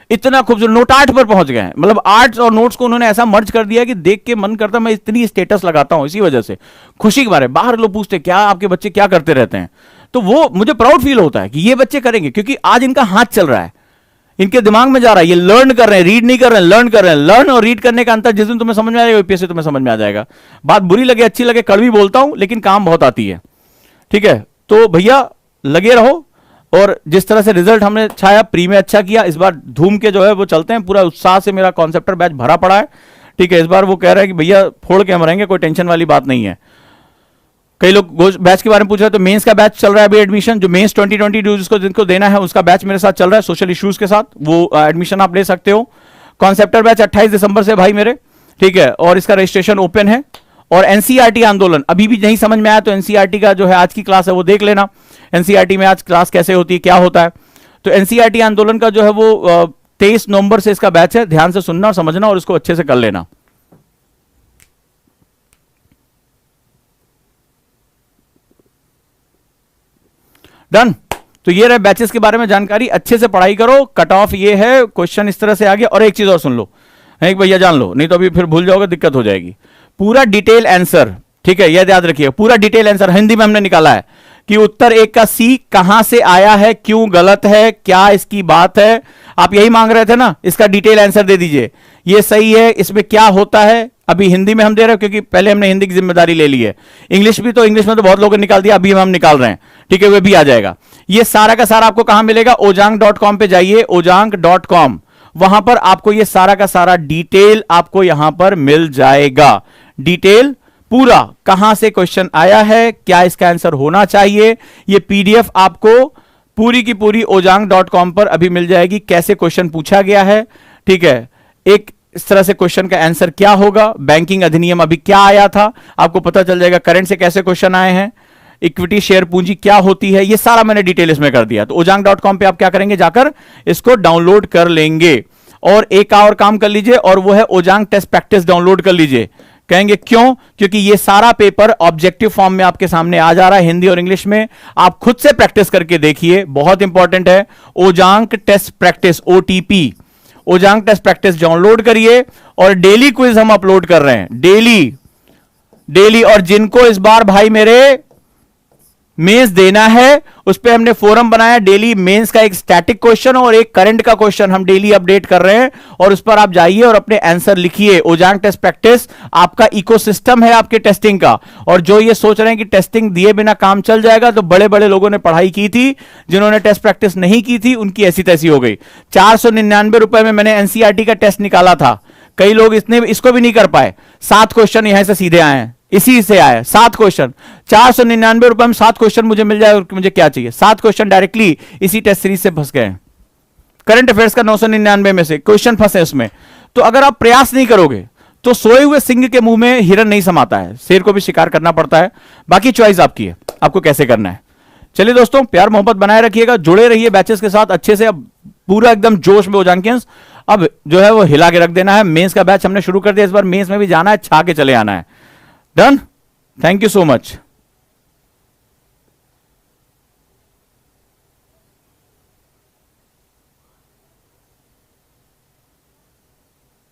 इतना खूबसूरत नोट आर्ट पर पहुंच गए हैं, मतलब आर्ट्स और नोट्स को उन्होंने ऐसा मर्ज कर दिया कि देख के मन करता मैं इतनी स्टेटस लगाता हूं इसी वजह से, खुशी के बारे। बाहर लोग पूछते क्या आपके बच्चे क्या करते रहते हैं, तो वो मुझे प्राउड फील होता है कि ये बच्चे करेंगे, क्योंकि आज इनका हाथ चल रहा है, इनके दिमाग में जा रहा है, ये लर्न कर रहे हैं, रीड नहीं कर रहे हैं, लर्न कर रहे हैं। लर्न और रीड करने का अंतर जिस दिन तुम्हें समझ में आ जाएगा यूपीएससी तुम्हें समझ में आ जाएगा। बात बुरी लगे अच्छी लगे कड़वी बोलता हूं, लेकिन काम बहुत आती है। ठीक है, तो भैया लगे रहो, और जिस तरह से रिजल्ट हमने छाया, प्री में अच्छा किया, इस बार धूम के जो है वो चलते हैं, पूरा उत्साह से मेरा कॉन्सेप्टर बैच भरा पड़ा है। ठीक है, इस बार वो कह रहा है कि भैया फोड़ के हम रहेंगे, कोई टेंशन वाली बात नहीं है। कई लोग बैच के बारे में पूछ रहे हैं, तो मेंस का बैच चल रहा है अभी एडमिशन, जो मेंस 2022 जिसको जिनको देना है उसका बैच मेरे साथ चल रहा है सोशल इश्यूज के साथ, वो एडमिशन आप ले सकते हो। कॉन्सेप्टर बैच 28 दिसंबर से भाई मेरे, ठीक है, और इसका रजिस्ट्रेशन ओपन है। और एनसीईआरटी आंदोलन अभी भी नहीं समझ में आया तो एनसीईआरटी का जो है आज की क्लास है वो देख लेना, एनसीईआरटी में आज क्लास कैसे होती है क्या होता है। तो एनसीईआरटी आंदोलन का जो है वो 23 नवंबर से इसका बैच है, ध्यान से सुनना और समझना और इसको अच्छे से कर लेना। डन। तो ये रहे बैचेस के बारे में जानकारी, अच्छे से पढ़ाई करो, कट ऑफ ये है, क्वेश्चन इस तरह से आ गया। और एक चीज और सुन लो, एक भैया जान लो, नहीं तो अभी फिर भूल जाओगे, दिक्कत हो जाएगी। पूरा डिटेल आंसर, ठीक है, यह याद रखिए, पूरा डिटेल आंसर हिंदी में हमने निकाला है कि उत्तर 1 का सी कहां से आया है, क्यों गलत है, क्या इसकी बात है। आप यही मांग रहे थे ना, इसका डिटेल आंसर दे दीजिए, ये सही है, इसमें क्या होता है। अभी हिंदी में हम दे रहे हैं क्योंकि पहले हमने हिंदी की जिम्मेदारी ले ली है। इंग्लिश भी, तो इंग्लिश में तो बहुत लोगों ने निकाल दिया, अभी हम निकाल रहे हैं, ठीक है, वे भी आ जाएगा। ये सारा का सारा आपको कहां मिलेगा, ojang.com पे जाइए, ojang.com, वहां पर आपको ये सारा का सारा डिटेल आपको यहां पर मिल जाएगा। डिटेल पूरा, कहां से क्वेश्चन आया है, क्या इसका आंसर होना चाहिए, ये पीडीएफ आपको पूरी की पूरी ojang.com पर अभी मिल जाएगी, कैसे क्वेश्चन पूछा गया है। ठीक है, एक इस तरह से क्वेश्चन का आंसर क्या होगा, बैंकिंग अधिनियम अभी क्या आया था आपको पता चल जाएगा, करंट से कैसे क्वेश्चन आए हैं, इक्विटी शेयर पूंजी क्या होती है, ये सारा मैंने डिटेल इसमें कर दिया। तो ojang.com पे आप क्या करेंगे, जाकर इसको डाउनलोड कर लेंगे। और एक और काम कर लीजिए, और वो है ओजांग टेस्ट प्रैक्टिस डाउनलोड कर लीजिए। कहेंगे क्यों, क्योंकि ये सारा पेपर ऑब्जेक्टिव फॉर्म में आपके सामने आ जा रहा है, हिंदी और इंग्लिश में। आप खुद से प्रैक्टिस करके देखिए, बहुत इंपॉर्टेंट है। ओजांग टेस्ट प्रैक्टिस, ओटीपी, ओजांग टेस्ट प्रैक्टिस डाउनलोड करिए। और डेली क्विज हम अपलोड कर रहे हैं, डेली। और जिनको इस बार भाई मेरे मेंस देना है, उस पे हमने फोरम बनाया, डेली मेंस का एक स्टैटिक क्वेश्चन और एक करंट का क्वेश्चन हम डेली अपडेट कर रहे हैं। और उस पर आप जाइए और अपने आंसर लिखिए। ओजांग टेस्ट प्रैक्टिस आपका इकोसिस्टम है आपके टेस्टिंग का। और जो ये सोच रहे हैं कि टेस्टिंग दिए बिना काम चल जाएगा, तो बड़े बड़े लोगों ने पढ़ाई की थी, जिन्होंने टेस्ट प्रैक्टिस नहीं की थी उनकी ऐसी तैसी हो गई। 499 रुपए में मैंने एनसीईआरटी का टेस्ट निकाला था, कई लोग इसको भी नहीं कर पाए। 7 क्वेश्चन यहां से सीधे आए हैं, इसी से आया 7 क्वेश्चन, 499 रुपए में 7 क्वेश्चन मुझे मिल जाए, और मुझे क्या चाहिए। 7 क्वेश्चन डायरेक्टली इसी टेस्ट सीरीज से फंस गए। करंट अफेयर्स का 999 में से क्वेश्चन फंसे उसमें। तो अगर आप प्रयास नहीं करोगे तो सोए हुए सिंह के मुंह में हिरन नहीं समाता है, शेर को भी शिकार करना पड़ता है। बाकी चॉइस आपकी है, आपको कैसे करना है। चलिए दोस्तों, प्यार मोहब्बत बनाए रखिएगा, जुड़े रहिए बैचेस के साथ अच्छे से। अब पूरा एकदम जोश में हो जाएंगे, अब जो है वो हिला के रख देना है। मेंस का बैच हमने शुरू कर दिया, इस बार मेंस में भी जाना है, छा के चले आना है। Done. Thank you so much.